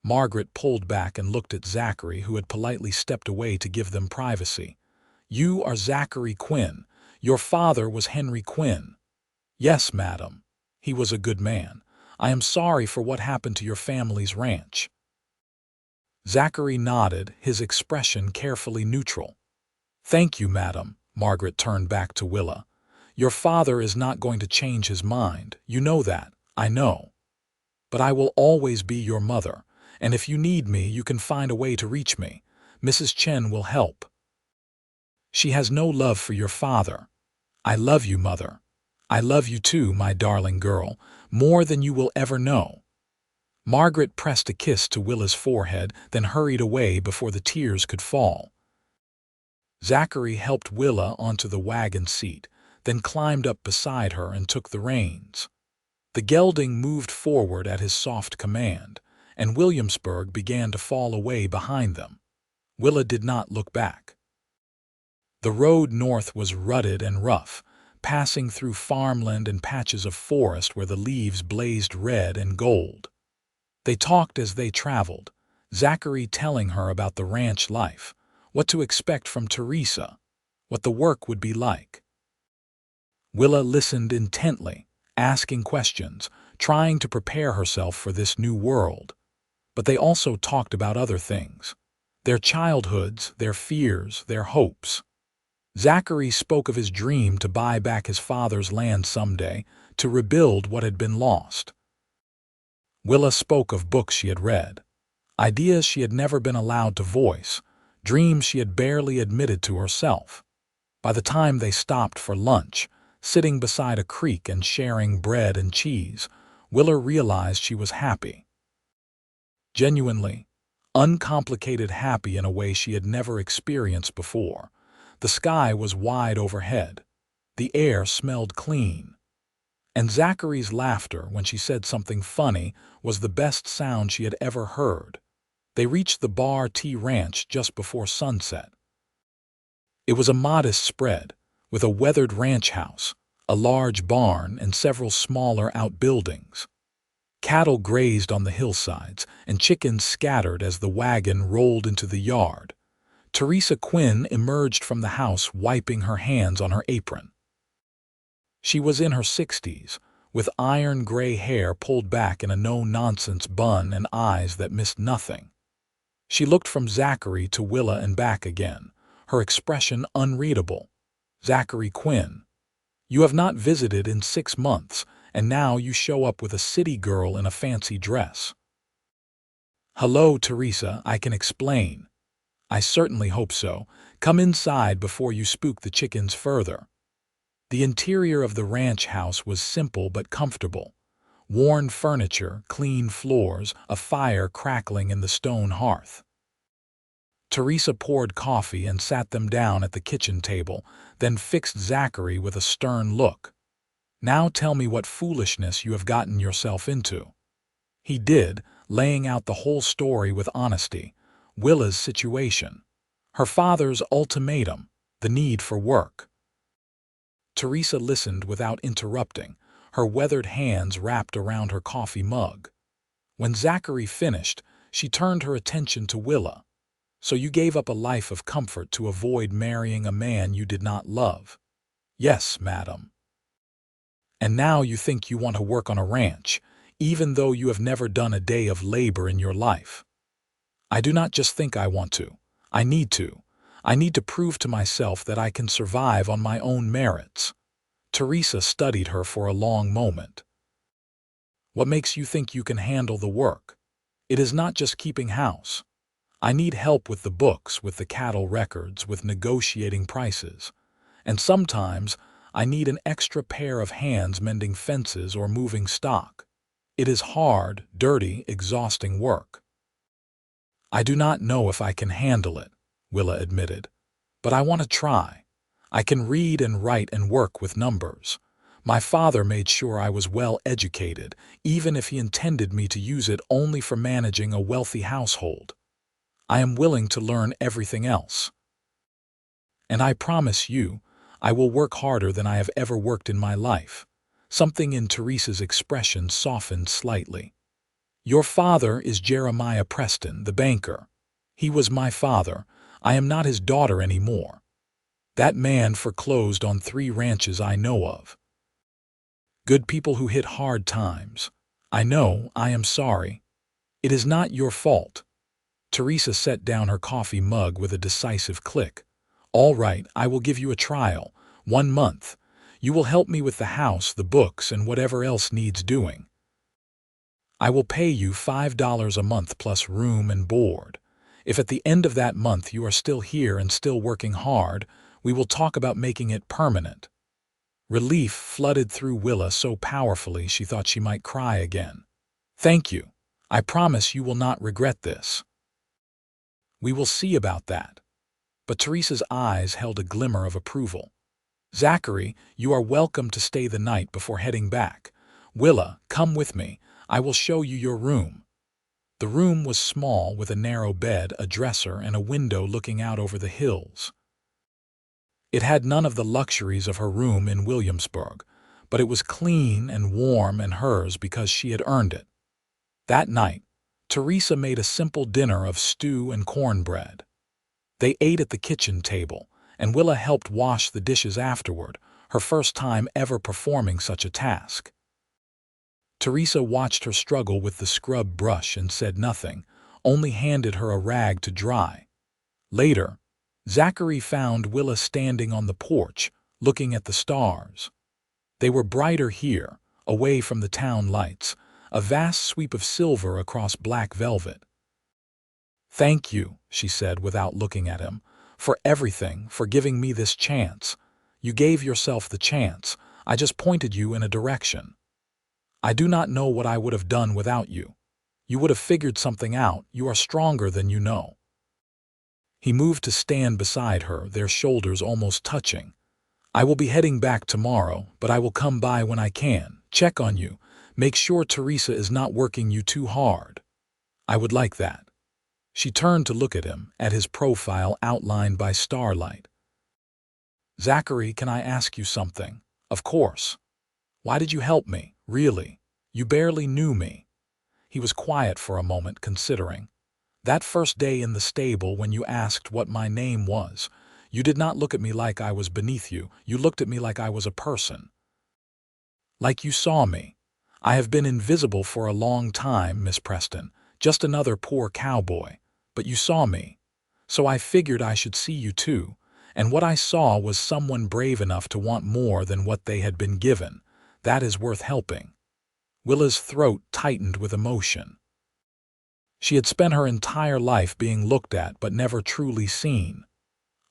Margaret pulled back and looked at Zachary, who had politely stepped away to give them privacy. "You are Zachary Quinn. Your father was Henry Quinn." "Yes, madam. He was a good man. I am sorry for what happened to your family's ranch." Zachary nodded, his expression carefully neutral. "Thank you, madam." Margaret turned back to Willa. "Your father is not going to change his mind. You know that. I know. But I will always be your mother, and if you need me, you can find a way to reach me. Mrs. Chen will help. She has no love for your father. I love you, mother. I love you too, my darling girl, more than you will ever know." Margaret pressed a kiss to Willa's forehead, then hurried away before the tears could fall. Zachary helped Willa onto the wagon seat, then climbed up beside her and took the reins. The gelding moved forward at his soft command, and Williamsburg began to fall away behind them. Willa did not look back. The road north was rutted and rough, passing through farmland and patches of forest where the leaves blazed red and gold. They talked as they traveled, Zachary telling her about the ranch life, what to expect from Teresa, what the work would be like. Willa listened intently, asking questions, trying to prepare herself for this new world. But they also talked about other things, their childhoods, their fears, their hopes. Zachary spoke of his dream to buy back his father's land someday, to rebuild what had been lost. Willa spoke of books she had read, ideas she had never been allowed to voice, dreams she had barely admitted to herself. By the time they stopped for lunch, sitting beside a creek and sharing bread and cheese, Willa realized she was happy. Genuinely, uncomplicated happy in a way she had never experienced before. The sky was wide overhead. The air smelled clean. And Zachary's laughter when she said something funny was the best sound she had ever heard. They reached the Bar T Ranch just before sunset. It was a modest spread, with a weathered ranch house, a large barn, and several smaller outbuildings. Cattle grazed on the hillsides, and chickens scattered as the wagon rolled into the yard. Teresa Quinn emerged from the house wiping her hands on her apron. She was in her 60s, with iron-gray hair pulled back in a no-nonsense bun and eyes that missed nothing. She looked from Zachary to Willa and back again, her expression unreadable. "Zachary Quinn, you have not visited in 6 months, and now you show up with a city girl in a fancy dress." "Hello, Teresa, I can explain." "I certainly hope so. Come inside before you spook the chickens further." The interior of the ranch house was simple but comfortable. Worn furniture, clean floors, a fire crackling in the stone hearth. Teresa poured coffee and sat them down at the kitchen table, then fixed Zachary with a stern look. "Now tell me what foolishness you have gotten yourself into." He did, laying out the whole story with honesty. Willa's situation, her father's ultimatum, the need for work. Teresa listened without interrupting, her weathered hands wrapped around her coffee mug. When Zachary finished, she turned her attention to Willa. "So you gave up a life of comfort to avoid marrying a man you did not love?" "Yes, madam." "And now you think you want to work on a ranch, even though you have never done a day of labor in your life?" "I do not just think I want to. I need to. I need to prove to myself that I can survive on my own merits." Teresa studied her for a long moment. "What makes you think you can handle the work? It is not just keeping house. I need help with the books, with the cattle records, with negotiating prices. And sometimes I need an extra pair of hands mending fences or moving stock. It is hard, dirty, exhausting work." "I do not know if I can handle it," Willa admitted. "But I want to try. I can read and write and work with numbers. My father made sure I was well educated, even if he intended me to use it only for managing a wealthy household. I am willing to learn everything else. And I promise you, I will work harder than I have ever worked in my life." Something in Teresa's expression softened slightly. "Your father is Jeremiah Preston, the banker. He was my father. I am not his daughter anymore. That man foreclosed on 3 ranches I know of. Good people who hit hard times. I know, I am sorry. It is not your fault." Teresa set down her coffee mug with a decisive click. "All right, I will give you a trial. 1 month. You will help me with the house, the books, and whatever else needs doing. I will pay you $5 a month plus room and board. If at the end of that month you are still here and still working hard, we will talk about making it permanent." Relief flooded through Willa so powerfully she thought she might cry again. "Thank you. I promise you will not regret this." "We will see about that." But Teresa's eyes held a glimmer of approval. "Zachary, you are welcome to stay the night before heading back. Willa, come with me. I will show you your room." The room was small, with a narrow bed, a dresser, and a window looking out over the hills. It had none of the luxuries of her room in Williamsburg, but it was clean and warm and hers because she had earned it. That night, Teresa made a simple dinner of stew and cornbread. They ate at the kitchen table, and Willa helped wash the dishes afterward, her first time ever performing such a task. Teresa watched her struggle with the scrub brush and said nothing, only handed her a rag to dry. Later, Zachary found Willa standing on the porch, looking at the stars. They were brighter here, away from the town lights, a vast sweep of silver across black velvet. "Thank you," she said without looking at him, "for everything, for giving me this chance. You gave yourself the chance. I just pointed you in a direction. I do not know what I would have done without you. You would have figured something out. You are stronger than you know." He moved to stand beside her, their shoulders almost touching. "I will be heading back tomorrow, but I will come by when I can, check on you, make sure Teresa is not working you too hard. I would like that." She turned to look at him, at his profile outlined by starlight. "Zachary, can I ask you something? Of course. Why did you help me? Really? You barely knew me. He was quiet for a moment, considering. That first day in the stable when you asked what my name was, you did not look at me like I was beneath you. You looked at me like I was a person. Like you saw me. I have been invisible for a long time, Miss Preston, just another poor cowboy. But you saw me. So I figured I should see you too. And what I saw was someone brave enough to want more than what they had been given. That is worth helping. Willa's throat tightened with emotion. She had spent her entire life being looked at but never truly seen.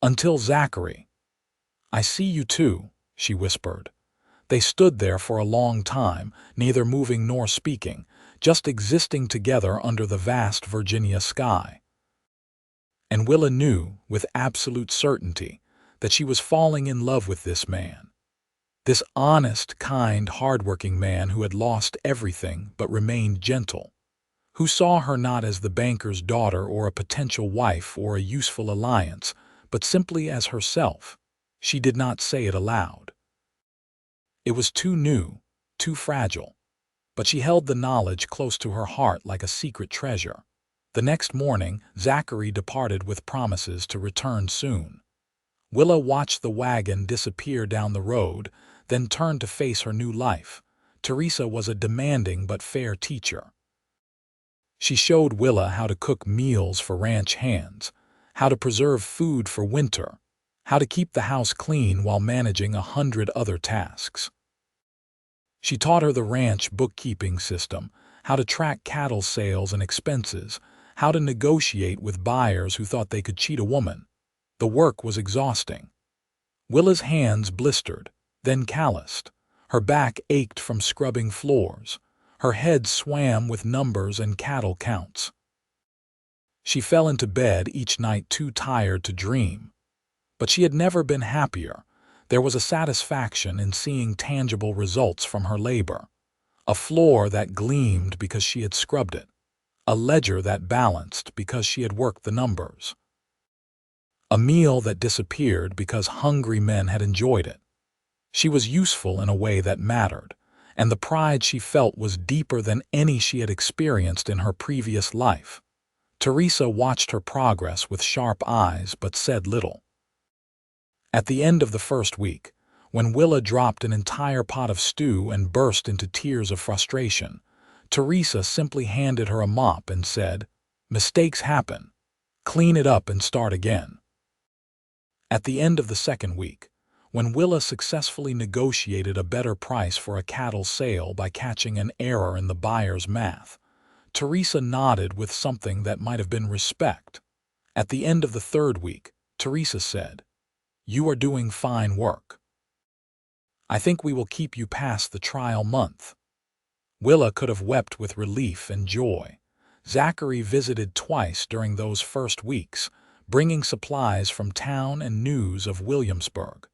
Until Zachary. I see you too, she whispered. They stood there for a long time, neither moving nor speaking, just existing together under the vast Virginia sky. And Willa knew, with absolute certainty, that she was falling in love with this man. This honest, kind, hardworking man who had lost everything but remained gentle, who saw her not as the banker's daughter or a potential wife or a useful alliance, but simply as herself. She did not say it aloud. It was too new, too fragile, but she held the knowledge close to her heart like a secret treasure. The next morning, Zachary departed with promises to return soon. Willa watched the wagon disappear down the road, then turned to face her new life. Teresa was a demanding but fair teacher. She showed Willa how to cook meals for ranch hands, how to preserve food for winter, how to keep the house clean while managing 100 other tasks. She taught her the ranch bookkeeping system, how to track cattle sales and expenses, how to negotiate with buyers who thought they could cheat a woman. The work was exhausting. Willa's hands blistered, then calloused. Her back ached from scrubbing floors. Her head swam with numbers and cattle counts. She fell into bed each night too tired to dream. But she had never been happier. There was a satisfaction in seeing tangible results from her labor. A floor that gleamed because she had scrubbed it. A ledger that balanced because she had worked the numbers. A meal that disappeared because hungry men had enjoyed it. She was useful in a way that mattered, and the pride she felt was deeper than any she had experienced in her previous life. Teresa watched her progress with sharp eyes but said little. At the end of the first week, when Willa dropped an entire pot of stew and burst into tears of frustration, Teresa simply handed her a mop and said, "Mistakes happen. Clean it up and start again." At the end of the second week, when Willa successfully negotiated a better price for a cattle sale by catching an error in the buyer's math, Teresa nodded with something that might have been respect. At the end of the third week, Teresa said, "You are doing fine work. I think we will keep you past the trial month." Willa could have wept with relief and joy. Zachary visited twice during those first weeks, bringing supplies from town and news of Williamsburg.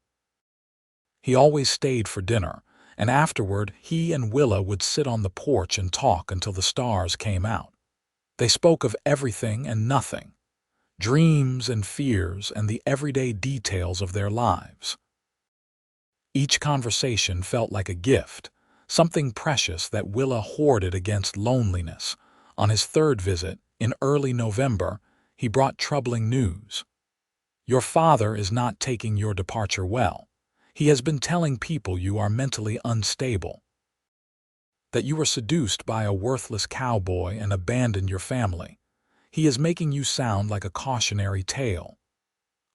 He always stayed for dinner, and afterward he and Willa would sit on the porch and talk until the stars came out. They spoke of everything and nothing, dreams and fears and the everyday details of their lives. Each conversation felt like a gift, something precious that Willa hoarded against loneliness. On his third visit, in early November, he brought troubling news. "Your father is not taking your departure well. He has been telling people you are mentally unstable, that you were seduced by a worthless cowboy and abandoned your family. He is making you sound like a cautionary tale."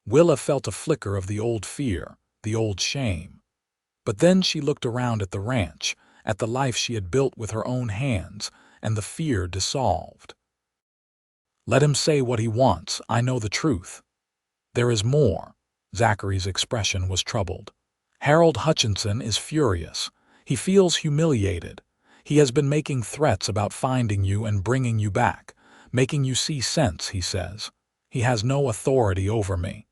Willa felt a flicker of the old fear, the old shame. But then she looked around at the ranch, at the life she had built with her own hands, and the fear dissolved. "Let him say what he wants. I know the truth." "There is more." Zachary's expression was troubled. "Harold Hutchinson is furious. He feels humiliated. He has been making threats about finding you and bringing you back, making you see sense, he says. He has no authority over me."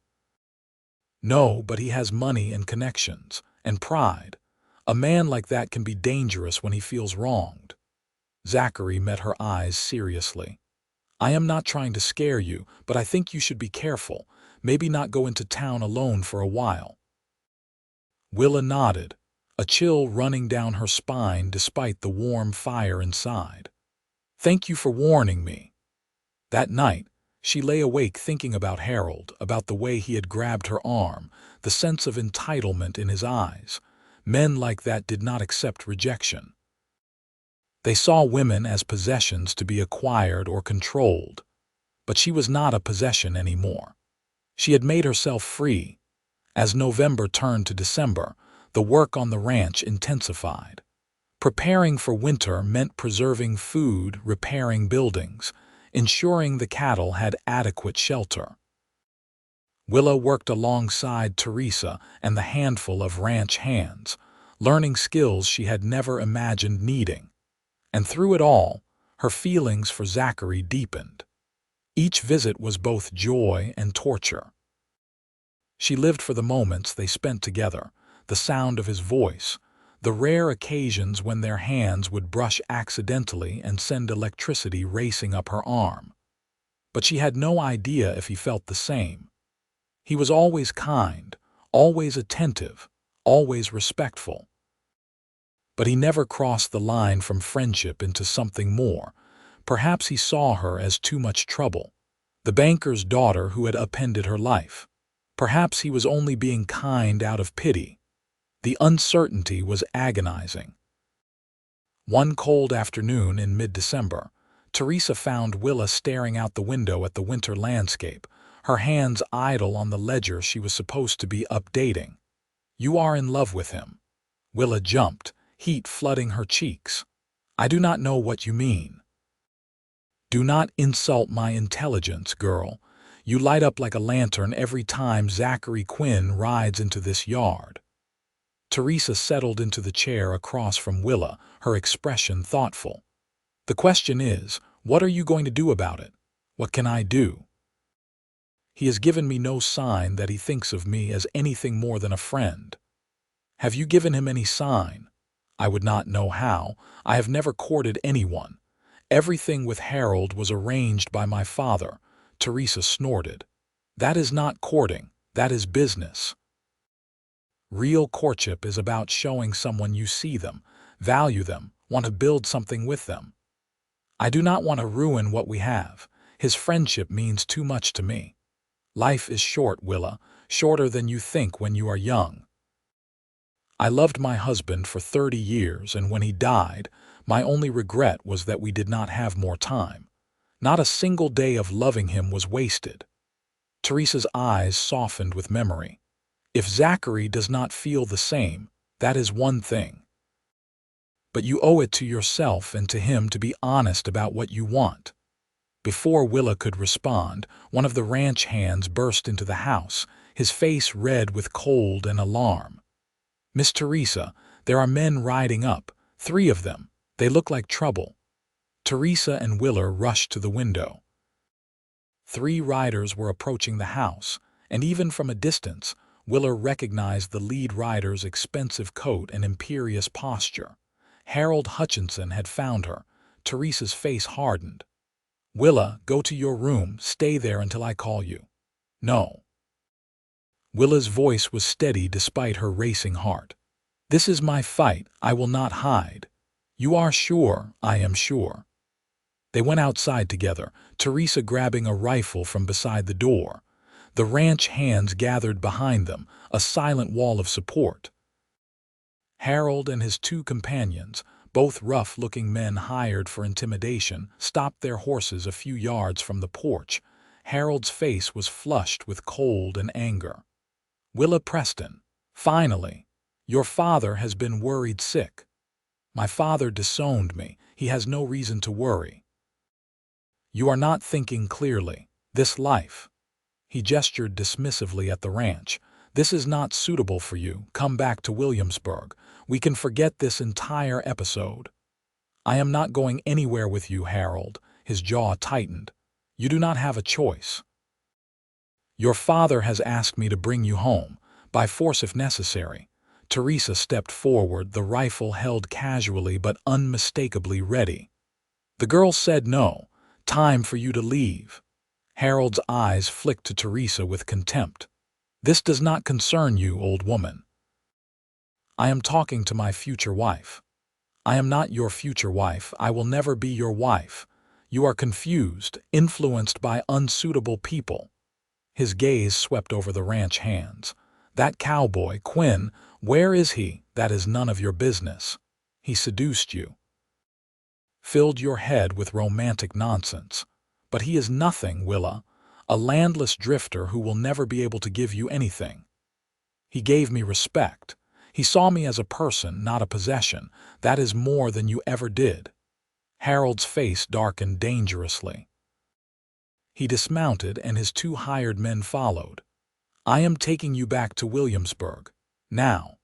"No, but he has money and connections, and pride. A man like that can be dangerous when he feels wronged." Zachary met her eyes seriously. "I am not trying to scare you, but I think you should be careful. Maybe not go into town alone for a while." Willa nodded. a chill running down her spine despite the warm fire inside. "Thank you for warning me." That night, she lay awake thinking about Harold, about the way he had grabbed her arm, the sense of entitlement in his eyes. Men like that did not accept rejection. They saw women as possessions to be acquired or controlled. But she was not a possession anymore. She had made herself free. As November turned to December, the work on the ranch intensified. Preparing for winter meant preserving food, repairing buildings, ensuring the cattle had adequate shelter. Willa worked alongside Teresa and the handful of ranch hands, learning skills she had never imagined needing. And through it all, her feelings for Zachary deepened. Each visit was both joy and torture. She lived for the moments they spent together, the sound of his voice, the rare occasions when their hands would brush accidentally and send electricity racing up her arm. But she had no idea if he felt the same. He was always kind, always attentive, always respectful. But he never crossed the line from friendship into something more. Perhaps he saw her as too much trouble, the banker's daughter who had upended her life. Perhaps he was only being kind out of pity. The uncertainty was agonizing. One cold afternoon in mid-December, Teresa found Willa staring out the window at the winter landscape, her hands idle on the ledger she was supposed to be updating. "You are in love with him." Willa jumped, heat flooding her cheeks. "I do not know what you mean." "Do not insult my intelligence, girl. You light up like a lantern every time Zachary Quinn rides into this yard." Teresa settled into the chair across from Willa, her expression thoughtful. "The question is, what are you going to do about it? What can I do? He has given me no sign that he thinks of me as anything more than a friend." "Have you given him any sign?" "I would not know how. I have never courted anyone. Everything with Harold was arranged by my father." Teresa snorted. "That is not courting. That is business. Real courtship is about showing someone you see them, value them, want to build something with them. I do not want to ruin what we have. His friendship means too much to me. Life is short, Willa, shorter than you think when you are young. I loved my husband for 30 years, and when he died, my only regret was that we did not have more time. Not a single day of loving him was wasted." Teresa's eyes softened with memory. "If Zachary does not feel the same, that is one thing. But you owe it to yourself and to him to be honest about what you want." Before Willa could respond, one of the ranch hands burst into the house, his face red with cold and alarm. "Miss Teresa, there are men riding up, 3 of them. They look like trouble." Teresa and Willa rushed to the window. 3 riders were approaching the house, and even from a distance, Willa recognized the lead rider's expensive coat and imperious posture. Harold Hutchinson had found her. Teresa's face hardened. "Willa, go to your room. Stay there until I call you." "No." Willa's voice was steady despite her racing heart. "This is my fight. I will not hide." "You are sure?" "I am sure." They went outside together, Teresa grabbing a rifle from beside the door. The ranch hands gathered behind them, a silent wall of support. Harold and his 2 companions, both rough-looking men hired for intimidation, stopped their horses a few yards from the porch. Harold's face was flushed with cold and anger. "Willa Preston, finally. Your father has been worried sick." "My father disowned me. He has no reason to worry." "You are not thinking clearly. This life." He gestured dismissively at the ranch. "This is not suitable for you. Come back to Williamsburg. We can forget this entire episode." "I am not going anywhere with you, Harold." His jaw tightened. "You do not have a choice. Your father has asked me to bring you home, by force if necessary." Teresa stepped forward, the rifle held casually but unmistakably ready. "The girl said no. Time for you to leave." Harold's eyes flicked to Teresa with contempt. "This does not concern you, old woman." I am talking to my future wife. I am not your future wife. I will never be your wife. You are confused, influenced by unsuitable people. His gaze swept over the ranch hands. That cowboy, Quinn, where is he? That is none of your business. He seduced you. Filled your head with romantic nonsense. But he is nothing, Willa. A landless drifter who will never be able to give you anything. He gave me respect. He saw me as a person, not a possession. That is more than you ever did. Harold's face darkened dangerously. He dismounted and his 2 hired men followed. I am taking you back to Williamsburg. Now.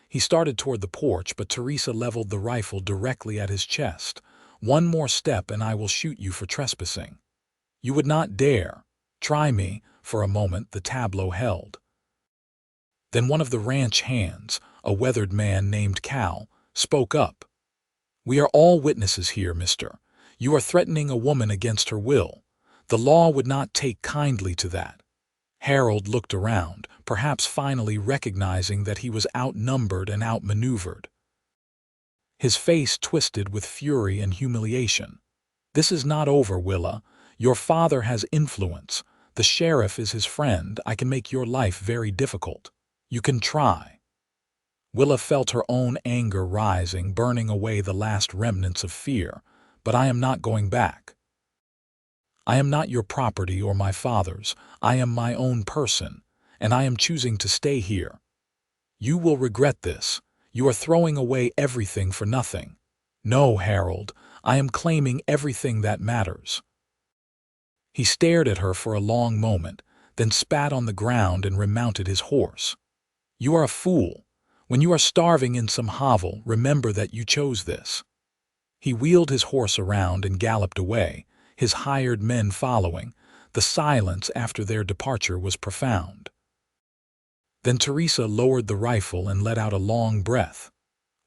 He started toward the porch, but Teresa leveled the rifle directly at his chest. One more step and I will shoot you for trespassing. You would not dare. Try me. For a moment the tableau held. Then one of the ranch hands, a weathered man named Cal, spoke up. We are all witnesses here, mister. You are threatening a woman against her will. The law would not take kindly to that. Harold looked around, perhaps finally recognizing that he was outnumbered and outmaneuvered. His face twisted with fury and humiliation. This is not over, Willa. Your father has influence. The sheriff is his friend. I can make your life very difficult. You can try. Willa felt her own anger rising, burning away the last remnants of fear. But I am not going back. I am not your property or my father's. I am my own person, and I am choosing to stay here. You will regret this. You are throwing away everything for nothing. No, Harold, I am claiming everything that matters. He stared at her for a long moment, then spat on the ground and remounted his horse. You are a fool. When you are starving in some hovel, remember that you chose this. He wheeled his horse around and galloped away, his hired men following. The silence after their departure was profound. Then Teresa lowered the rifle and let out a long breath.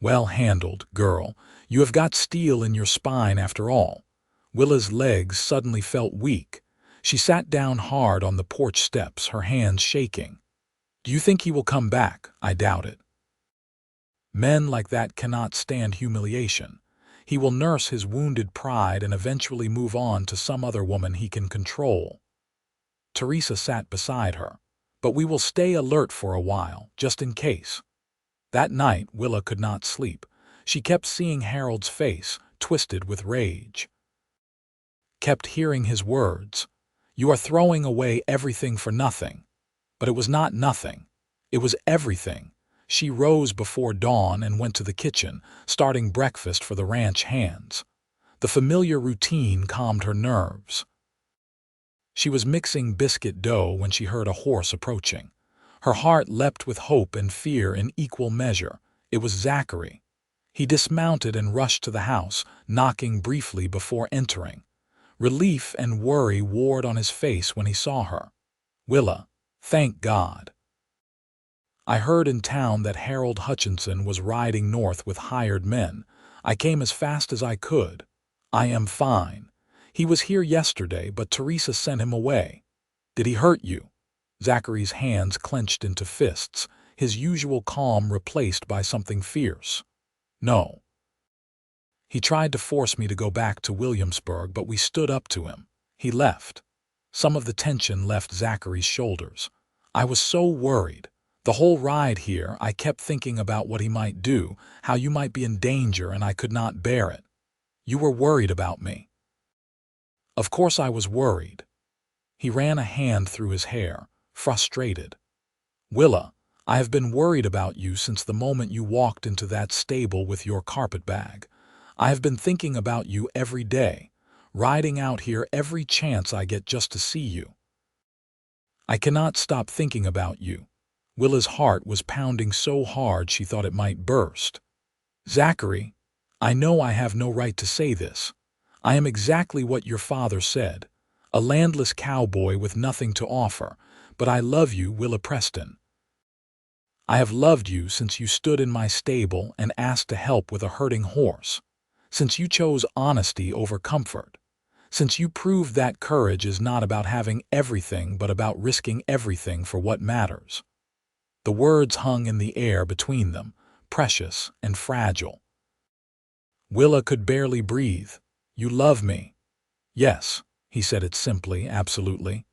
Well handled, girl. You have got steel in your spine after all. Willa's legs suddenly felt weak. She sat down hard on the porch steps, her hands shaking. Do you think he will come back? I doubt it. Men like that cannot stand humiliation. He will nurse his wounded pride and eventually move on to some other woman he can control. Teresa sat beside her. But we will stay alert for a while, just in case. That night, Willa could not sleep. She kept seeing Harold's face, twisted with rage. Kept hearing his words. You are throwing away everything for nothing. But it was not nothing. It was everything. She rose before dawn and went to the kitchen, starting breakfast for the ranch hands. The familiar routine calmed her nerves. She was mixing biscuit dough when she heard a horse approaching. Her heart leapt with hope and fear in equal measure. It was Zachary. He dismounted and rushed to the house, knocking briefly before entering. Relief and worry warred on his face when he saw her. Willa, thank God. I heard in town that Harold Hutchinson was riding north with hired men. I came as fast as I could. I am fine. He was here yesterday, but Teresa sent him away. Did he hurt you? Zachary's hands clenched into fists, his usual calm replaced by something fierce. No. He tried to force me to go back to Williamsburg, but we stood up to him. He left. Some of the tension left Zachary's shoulders. I was so worried. The whole ride here, I kept thinking about what he might do, how you might be in danger, and I could not bear it. You were worried about me. Of course I was worried. He ran a hand through his hair, frustrated. Willa, I have been worried about you since the moment you walked into that stable with your carpetbag. I have been thinking about you every day, riding out here every chance I get just to see you. I cannot stop thinking about you. Willa's heart was pounding so hard she thought it might burst. Zachary, I know I have no right to say this. I am exactly what your father said, a landless cowboy with nothing to offer, but I love you, Willa Preston. I have loved you since you stood in my stable and asked to help with a hurting horse, since you chose honesty over comfort, since you proved that courage is not about having everything but about risking everything for what matters. The words hung in the air between them, precious and fragile. Willa could barely breathe. "You love me." "Yes," he said it simply, absolutely.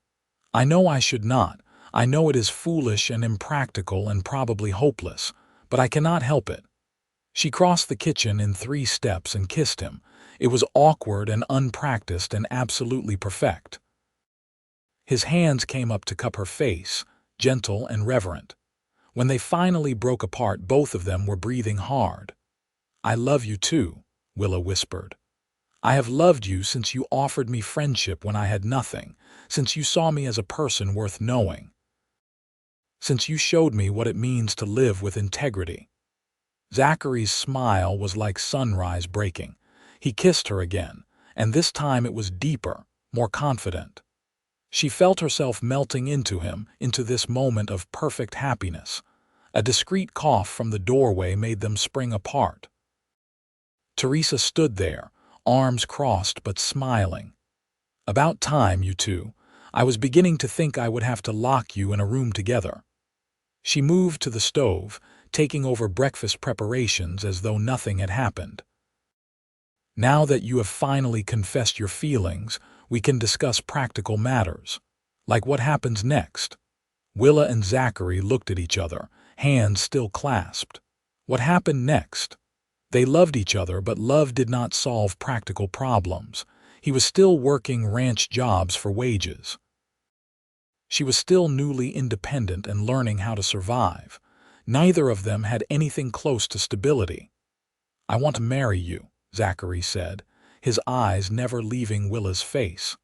"I know I should not. I know it is foolish and impractical and probably hopeless, but I cannot help it." She crossed the kitchen in 3 steps and kissed him. It was awkward and unpracticed and absolutely perfect. His hands came up to cup her face, gentle and reverent. When they finally broke apart, both of them were breathing hard. "I love you too," Willa whispered. "I have loved you since you offered me friendship when I had nothing, since you saw me as a person worth knowing, since you showed me what it means to live with integrity." Zachary's smile was like sunrise breaking. He kissed her again, and this time it was deeper, more confident. She felt herself melting into him, into this moment of perfect happiness. A discreet cough from the doorway made them spring apart. Teresa stood there, arms crossed but smiling. "About time, you two. I was beginning to think I would have to lock you in a room together." She moved to the stove, taking over breakfast preparations as though nothing had happened. "Now that you have finally confessed your feelings, we can discuss practical matters. Like what happens next." Willa and Zachary looked at each other, hands still clasped. What happened next? They loved each other, but love did not solve practical problems. He was still working ranch jobs for wages. She was still newly independent and learning how to survive. Neither of them had anything close to stability. "I want to marry you," Zachary said, his eyes never leaving Willa's face.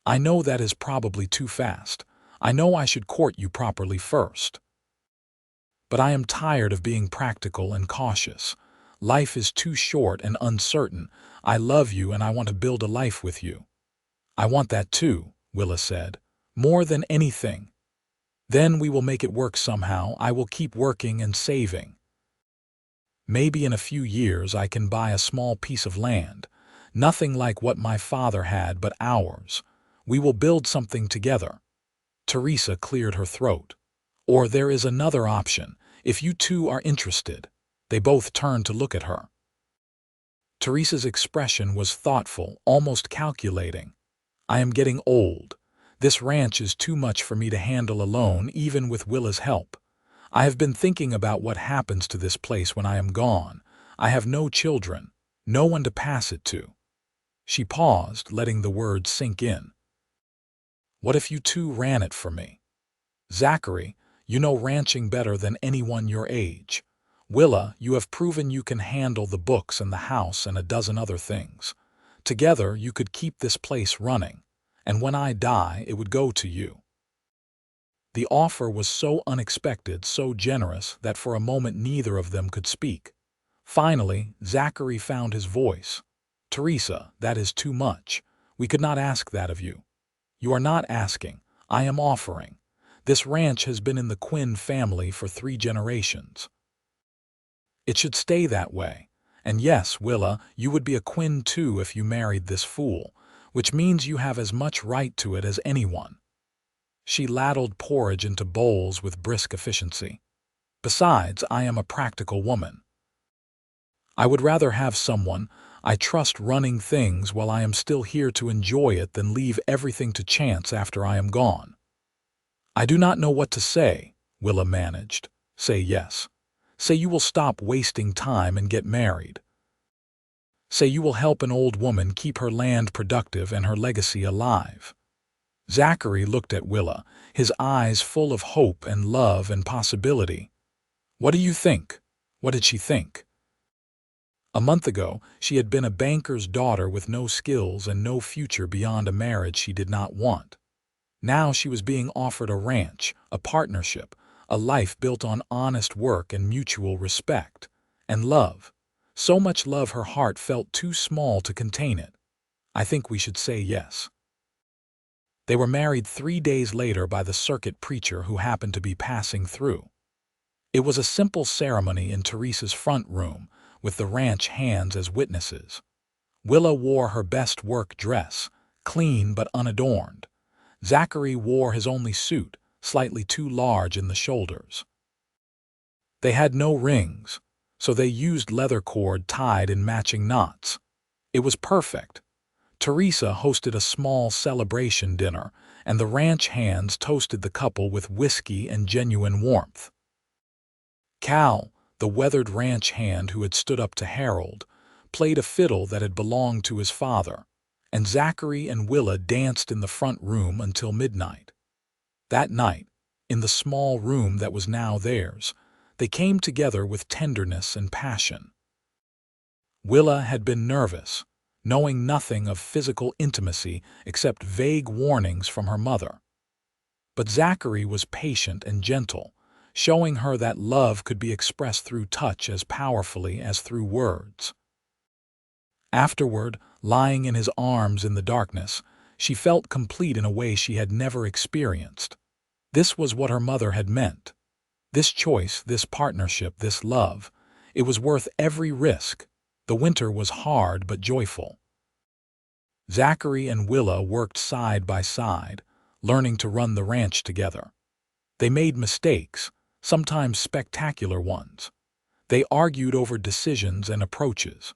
"I know that is probably too fast. I know I should court you properly first. But I am tired of being practical and cautious. Life is too short and uncertain. I love you and I want to build a life with you." "I want that too," Willa said. "More than anything. Then we will make it work somehow. I will keep working and saving. Maybe in a few years I can buy a small piece of land. Nothing like what my father had, but ours. We will build something together." Teresa cleared her throat. "Or there is another option, if you two are interested." They both turned to look at her. Teresa's expression was thoughtful, almost calculating. "I am getting old. This ranch is too much for me to handle alone, even with Willa's help. I have been thinking about what happens to this place when I am gone. I have no children, no one to pass it to." She paused, letting the words sink in. "What if you two ran it for me? Zachary, you know ranching better than anyone your age. Willa, you have proven you can handle the books and the house and a dozen other things. Together, you could keep this place running, and when I die, it would go to you." The offer was so unexpected, so generous, that for a moment neither of them could speak. Finally, Zachary found his voice. "Teresa, that is too much. We could not ask that of you." "You are not asking. I am offering. This ranch has been in the Quinn family for 3 generations. It should stay that way. And yes, Willa, you would be a Quinn too if you married this fool, which means you have as much right to it as anyone." She ladled porridge into bowls with brisk efficiency. "Besides, I am a practical woman. I would rather have someone I trust running things while I am still here to enjoy it than leave everything to chance after I am gone." "I do not know what to say," Willa managed. "Say yes. Say you will stop wasting time and get married. Say you will help an old woman keep her land productive and her legacy alive." Zachary looked at Willa, his eyes full of hope and love and possibility. "What do you think?" What did she think? A month ago, she had been a banker's daughter with no skills and no future beyond a marriage she did not want. Now she was being offered a ranch, a partnership, a life built on honest work and mutual respect. And love. So much love her heart felt too small to contain it. "I think we should say yes." They were married 3 days later by the circuit preacher who happened to be passing through. It was a simple ceremony in Teresa's front room, with the ranch hands as witnesses. Willa wore her best work dress, clean but unadorned. Zachary wore his only suit, slightly too large in the shoulders. They had no rings, so they used leather cord tied in matching knots. It was perfect. Teresa hosted a small celebration dinner, and the ranch hands toasted the couple with whiskey and genuine warmth. Cal, the weathered ranch hand who had stood up to Harold, played a fiddle that had belonged to his father, and Zachary and Willa danced in the front room until midnight. That night, in the small room that was now theirs, they came together with tenderness and passion. Willa had been nervous, knowing nothing of physical intimacy except vague warnings from her mother. But Zachary was patient and gentle, showing her that love could be expressed through touch as powerfully as through words. Afterward, lying in his arms in the darkness, she felt complete in a way she had never experienced. This was what her mother had meant. This choice, this partnership, this love, it was worth every risk. The winter was hard but joyful. Zachary and Willa worked side by side, learning to run the ranch together. They made mistakes, sometimes spectacular ones. They argued over decisions and approaches,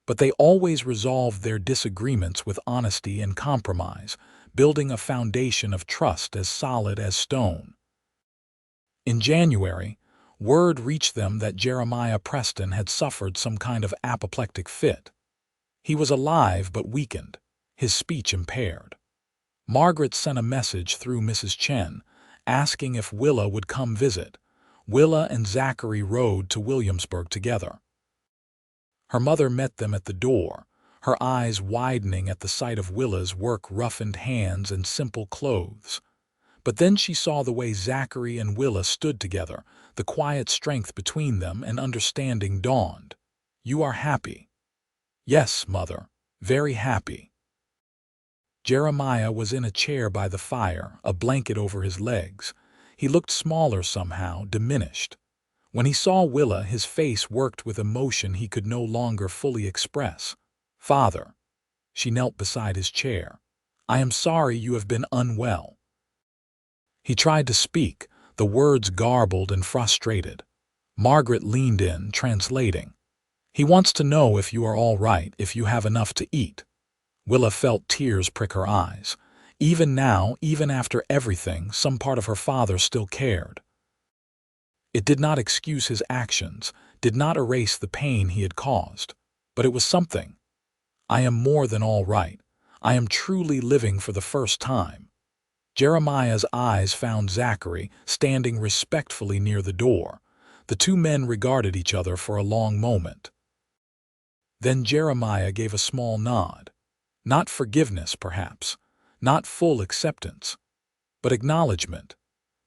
but they always resolved their disagreements with honesty and compromise, building a foundation of trust as solid as stone. In January, word reached them that Jeremiah Preston had suffered some kind of apoplectic fit. He was alive but weakened, his speech impaired. Margaret sent a message through Mrs. Chen, asking if Willa would come visit. Willa and Zachary rode to Williamsburg together. Her mother met them at the door, her eyes widening at the sight of Willa's work-roughened hands and simple clothes. But then she saw the way Zachary and Willa stood together, the quiet strength between them, and understanding dawned. "You are happy." "Yes, mother, very happy." Jeremiah was in a chair by the fire, a blanket over his legs. He looked smaller somehow, diminished. When he saw Willa, his face worked with emotion he could no longer fully express. "Father." She knelt beside his chair. "I am sorry you have been unwell." He tried to speak, the words garbled and frustrated. Margaret leaned in, translating. "He wants to know if you are all right, if you have enough to eat." Willa felt tears prick her eyes. Even now, even after everything, some part of her father still cared. It did not excuse his actions, did not erase the pain he had caused, but it was something. "I am more than all right. I am truly living for the first time." Jeremiah's eyes found Zachary, standing respectfully near the door. The two men regarded each other for a long moment. Then Jeremiah gave a small nod. Not forgiveness, perhaps, not full acceptance, but acknowledgement.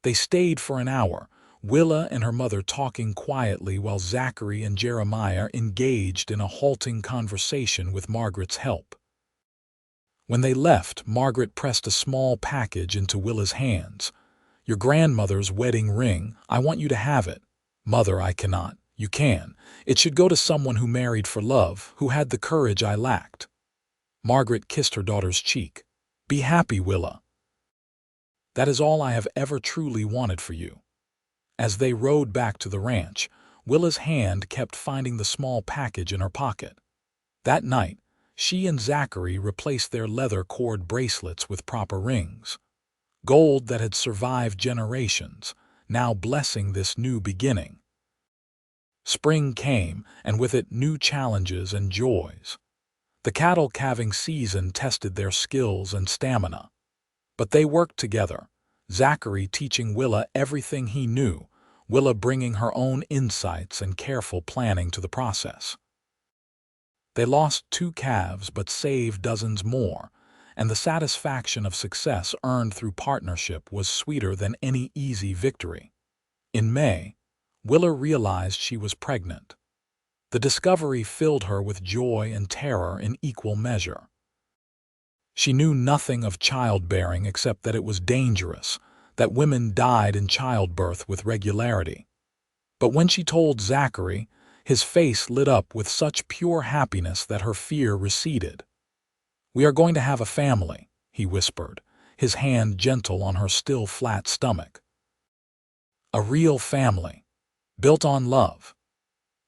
They stayed for an hour, Willa and her mother talking quietly while Zachary and Jeremiah engaged in a halting conversation with Margaret's help. When they left, Margaret pressed a small package into Willa's hands. "Your grandmother's wedding ring. I want you to have it." "Mother, I cannot." "You can. It should go to someone who married for love, who had the courage I lacked." Margaret kissed her daughter's cheek. "Be happy, Willa. That is all I have ever truly wanted for you." As they rode back to the ranch, Willa's hand kept finding the small package in her pocket. That night, she and Zachary replaced their leather cord bracelets with proper rings. Gold that had survived generations, now blessing this new beginning. Spring came, and with it new challenges and joys. The cattle calving season tested their skills and stamina. But they worked together, Zachary teaching Willa everything he knew, Willa bringing her own insights and careful planning to the process. They lost 2 calves but saved dozens more, and the satisfaction of success earned through partnership was sweeter than any easy victory. In May, Willa realized she was pregnant. The discovery filled her with joy and terror in equal measure. She knew nothing of childbearing except that it was dangerous, that women died in childbirth with regularity. But when she told Zachary, his face lit up with such pure happiness that her fear receded. "We are going to have a family," he whispered, his hand gentle on her still flat stomach. "A real family, built on love."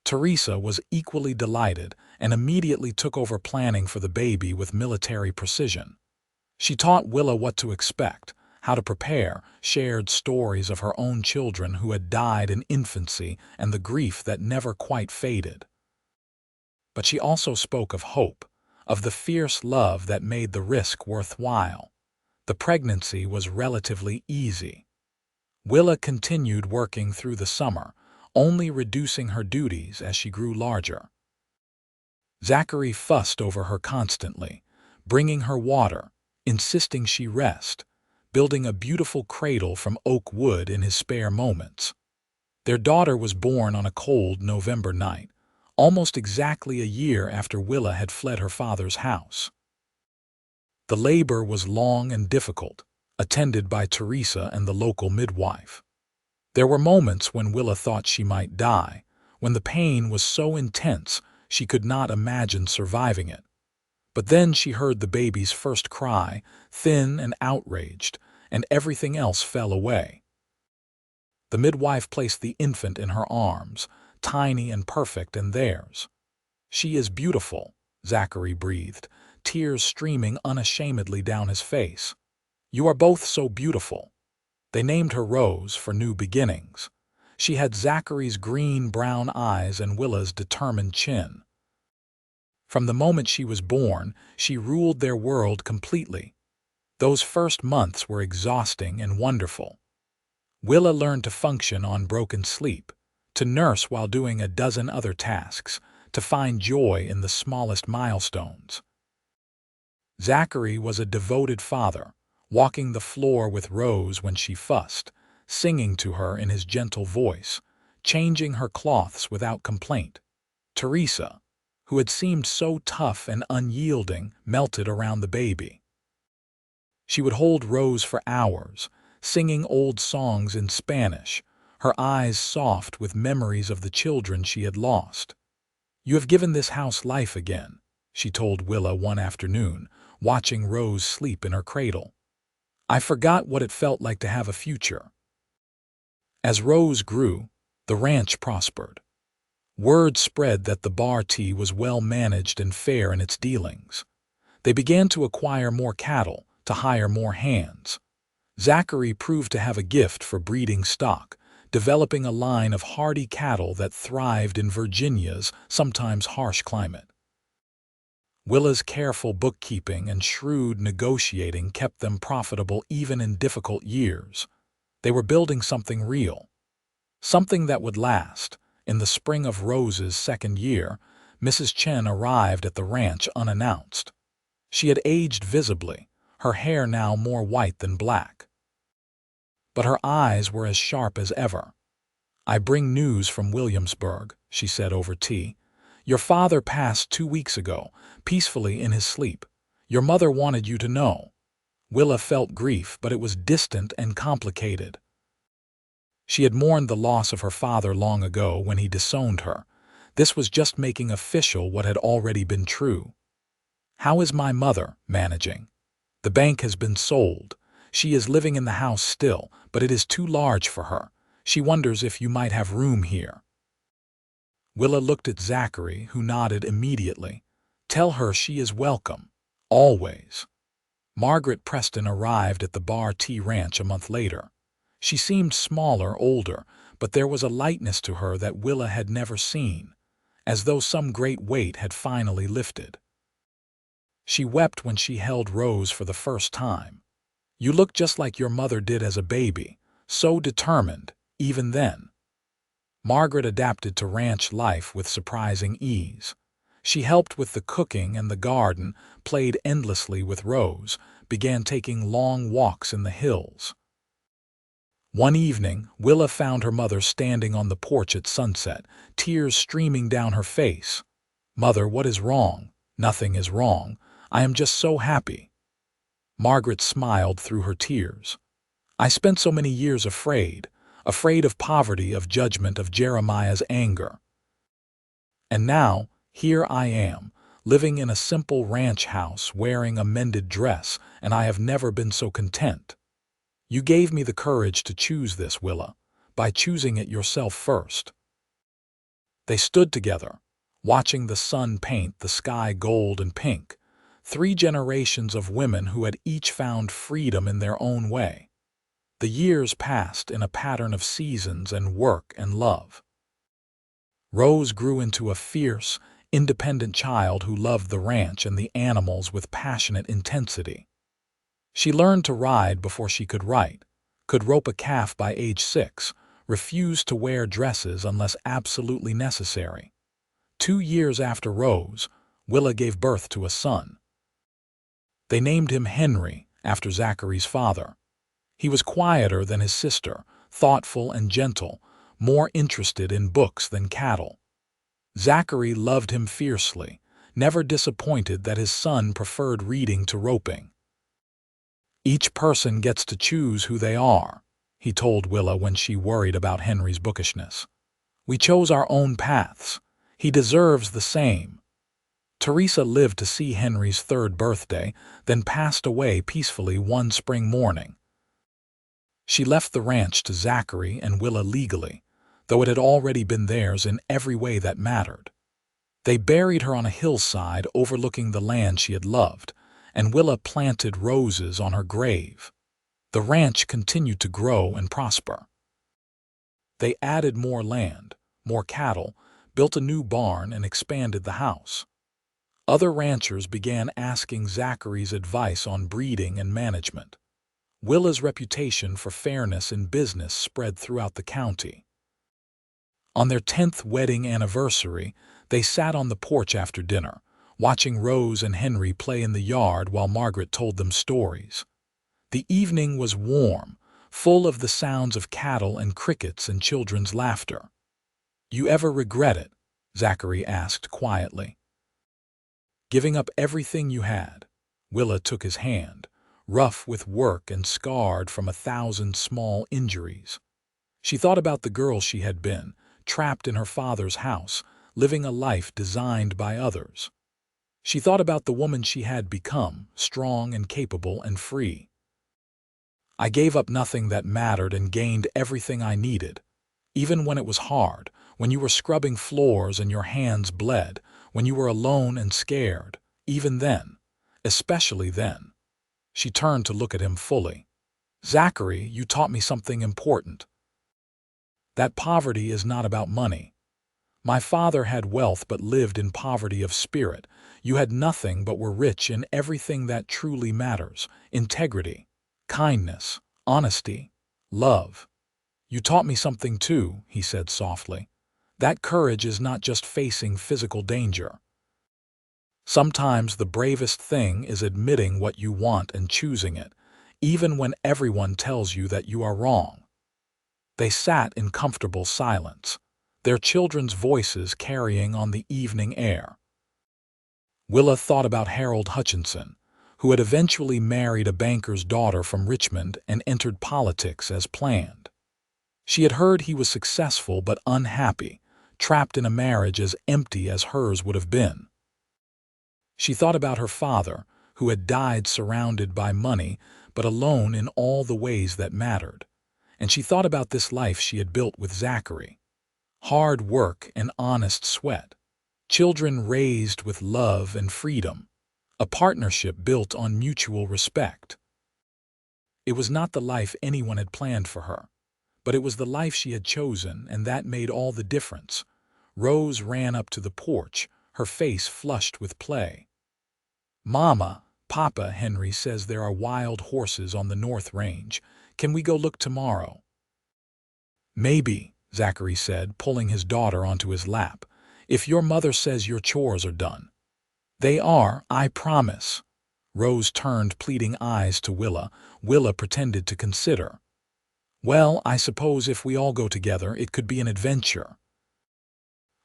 Teresa was equally delighted and immediately took over planning for the baby with military precision. She taught Willa what to expect, how to prepare, shared stories of her own children who had died in infancy and the grief that never quite faded. But she also spoke of hope, of the fierce love that made the risk worthwhile. The pregnancy was relatively easy. Willa continued working through the summer, only reducing her duties as she grew larger. Zachary fussed over her constantly, bringing her water, insisting she rest, building a beautiful cradle from oak wood in his spare moments. Their daughter was born on a cold November night, almost exactly a year after Willa had fled her father's house. The labor was long and difficult, attended by Teresa and the local midwife. There were moments when Willa thought she might die, when the pain was so intense she could not imagine surviving it. But then she heard the baby's first cry, thin and outraged, and everything else fell away. The midwife placed the infant in her arms, tiny and perfect in theirs. "She is beautiful," Zachary breathed, tears streaming unashamedly down his face. "You are both so beautiful." They named her Rose for new beginnings. She had Zachary's green-brown eyes and Willa's determined chin. From the moment she was born, she ruled their world completely. Those first months were exhausting and wonderful. Willa learned to function on broken sleep, to nurse while doing a dozen other tasks, to find joy in the smallest milestones. Zachary was a devoted father, walking the floor with Rose when she fussed, singing to her in his gentle voice, changing her cloths without complaint. Teresa, who had seemed so tough and unyielding, melted around the baby. She would hold Rose for hours, singing old songs in Spanish, her eyes soft with memories of the children she had lost. "You have given this house life again," she told Willa one afternoon, watching Rose sleep in her cradle. "I forgot what it felt like to have a future." As Rose grew, the ranch prospered. Word spread that the bar tea was well managed and fair in its dealings. They began to acquire more cattle, to hire more hands. Zachary proved to have a gift for breeding stock, developing a line of hardy cattle that thrived in Virginia's sometimes harsh climate. Willa's careful bookkeeping and shrewd negotiating kept them profitable even in difficult years. They were building something real, something that would last. In the spring of Rose's second year, Mrs. Chen arrived at the ranch unannounced. She had aged visibly, her hair now more white than black. But her eyes were as sharp as ever. "I bring news from Williamsburg," she said over tea. "Your father passed 2 weeks ago, peacefully in his sleep. Your mother wanted you to know." Willa felt grief, but it was distant and complicated. She had mourned the loss of her father long ago when he disowned her. This was just making official what had already been true. "How is my mother managing?" "The bank has been sold. She is living in the house still, but it is too large for her. She wonders if you might have room here." Willa looked at Zachary, who nodded immediately. "Tell her she is welcome. Always." Margaret Preston arrived at the Bar Tea Ranch a month later. She seemed smaller, older, but there was a lightness to her that Willa had never seen, as though some great weight had finally lifted. She wept when she held Rose for the first time. "You look just like your mother did as a baby, so determined, even then." Margaret adapted to ranch life with surprising ease. She helped with the cooking and the garden, played endlessly with Rose, began taking long walks in the hills. One evening, Willa found her mother standing on the porch at sunset, tears streaming down her face. "Mother, what is wrong?" "Nothing is wrong. I am just so happy." Margaret smiled through her tears. "I spent so many years afraid of poverty, of judgment, of Jeremiah's anger. And now, here I am, living in a simple ranch house, wearing a mended dress, and I have never been so content. You gave me the courage to choose this, Willa, by choosing it yourself first." They stood together, watching the sun paint the sky gold and pink, 3 generations of women who had each found freedom in their own way. The years passed in a pattern of seasons and work and love. Rose grew into a fierce, independent child who loved the ranch and the animals with passionate intensity. She learned to ride before she could write, could rope a calf by age 6, refused to wear dresses unless absolutely necessary. 2 years after Rose, Willa gave birth to a son. They named him Henry, after Zachary's father. He was quieter than his sister, thoughtful and gentle, more interested in books than cattle. Zachary loved him fiercely, never disappointed that his son preferred reading to roping. "Each person gets to choose who they are," he told Willa when she worried about Henry's bookishness. "We chose our own paths. He deserves the same." Teresa lived to see Henry's 3rd birthday, then passed away peacefully one spring morning. She left the ranch to Zachary and Willa legally, though it had already been theirs in every way that mattered. They buried her on a hillside overlooking the land she had loved, and Willa planted roses on her grave. The ranch continued to grow and prosper. They added more land, more cattle, built a new barn, and expanded the house. Other ranchers began asking Zachary's advice on breeding and management. Willa's reputation for fairness in business spread throughout the county. On their 10th wedding anniversary, they sat on the porch after dinner, watching Rose and Henry play in the yard while Margaret told them stories. The evening was warm, full of the sounds of cattle and crickets and children's laughter. "You ever regret it?" Zachary asked quietly. "Giving up everything you had?" Willa took his hand, rough with work and scarred from 1,000 small injuries. She thought about the girl she had been, trapped in her father's house, living a life designed by others. She thought about the woman she had become, strong and capable and free. "I gave up nothing that mattered and gained everything I needed. Even when it was hard, when you were scrubbing floors and your hands bled, when you were alone and scared, even then, especially then." She turned to look at him fully. "Zachary, you taught me something important. That poverty is not about money. My father had wealth but lived in poverty of spirit. You had nothing but were rich in everything that truly matters: integrity, kindness, honesty, love. You taught me something too," he said softly. "That courage is not just facing physical danger. Sometimes the bravest thing is admitting what you want and choosing it, even when everyone tells you that you are wrong." They sat in comfortable silence, their children's voices carrying on the evening air. Willa thought about Harold Hutchinson, who had eventually married a banker's daughter from Richmond and entered politics as planned. She had heard he was successful but unhappy, trapped in a marriage as empty as hers would have been. She thought about her father, who had died surrounded by money but alone in all the ways that mattered. And she thought about this life she had built with Zachary. Hard work and honest sweat. Children raised with love and freedom. A partnership built on mutual respect. It was not the life anyone had planned for her, but it was the life she had chosen, and that made all the difference. Rose ran up to the porch, her face flushed with play. "Mama, Papa, Henry says there are wild horses on the North Range. Can we go look tomorrow?" "Maybe," Zachary said, pulling his daughter onto his lap, "if your mother says your chores are done." "They are, I promise." Rose turned pleading eyes to Willa. Willa pretended to consider. "Well, I suppose if we all go together, it could be an adventure."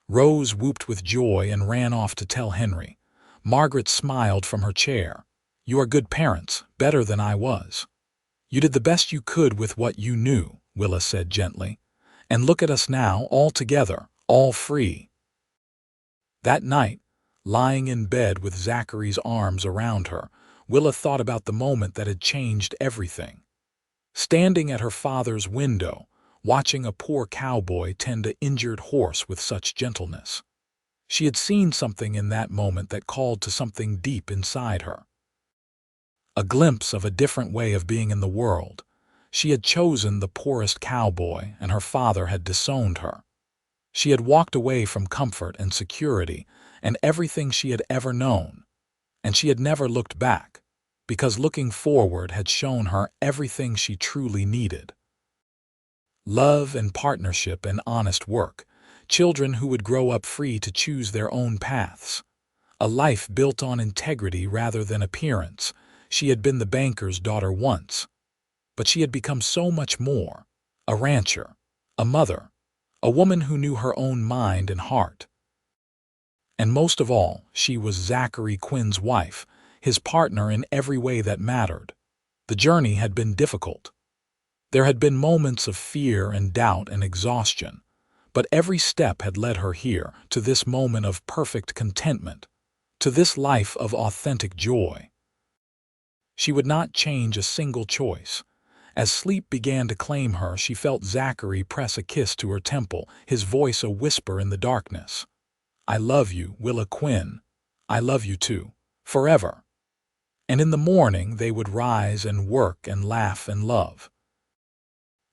Rose whooped with joy and ran off to tell Henry. Margaret smiled from her chair. "You are good parents, better than I was." "You did the best you could with what you knew," Willa said gently. "And look at us now, all together, all free." That night, lying in bed with Zachary's arms around her, Willa thought about the moment that had changed everything. Standing at her father's window, watching a poor cowboy tend an injured horse with such gentleness. She had seen something in that moment that called to something deep inside her. A glimpse of a different way of being in the world. She had chosen the poorest cowboy, and her father had disowned her. She had walked away from comfort and security and everything she had ever known, and she had never looked back, because looking forward had shown her everything she truly needed. Love and partnership and honest work, children who would grow up free to choose their own paths, a life built on integrity rather than appearance. She had been the banker's daughter once, but she had become so much more: a rancher, a mother, a woman who knew her own mind and heart. And most of all, she was Zachary Quinn's wife, his partner in every way that mattered. The journey had been difficult. There had been moments of fear and doubt and exhaustion, but every step had led her here, to this moment of perfect contentment, to this life of authentic joy. She would not change a single choice. As sleep began to claim her, she felt Zachary press a kiss to her temple, his voice a whisper in the darkness. "I love you, Willa Quinn. I love you too, forever." And in the morning they would rise and work and laugh and love.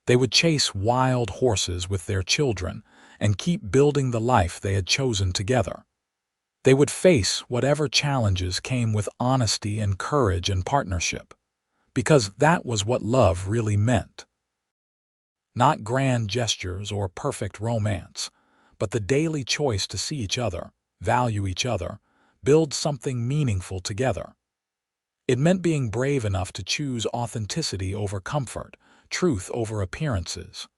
They would chase wild horses with their children and keep building the life they had chosen together. They would face whatever challenges came with honesty and courage and partnership, because that was what love really meant. Not grand gestures or perfect romance, but the daily choice to see each other, value each other, build something meaningful together. It meant being brave enough to choose authenticity over comfort, truth over appearances.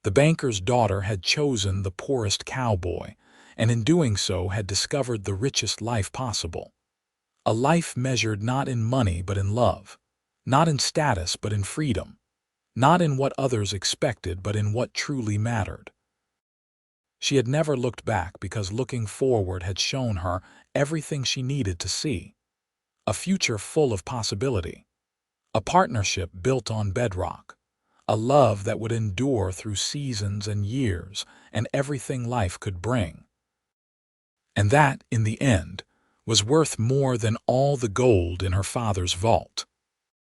The banker's daughter had chosen the poorest cowboy, and in doing so had discovered the richest life possible. A life measured not in money but in love, not in status but in freedom, not in what others expected but in what truly mattered. She had never looked back, because looking forward had shown her everything she needed to see: a future full of possibility, a partnership built on bedrock, a love that would endure through seasons and years and everything life could bring. And that, in the end, was worth more than all the gold in her father's vault.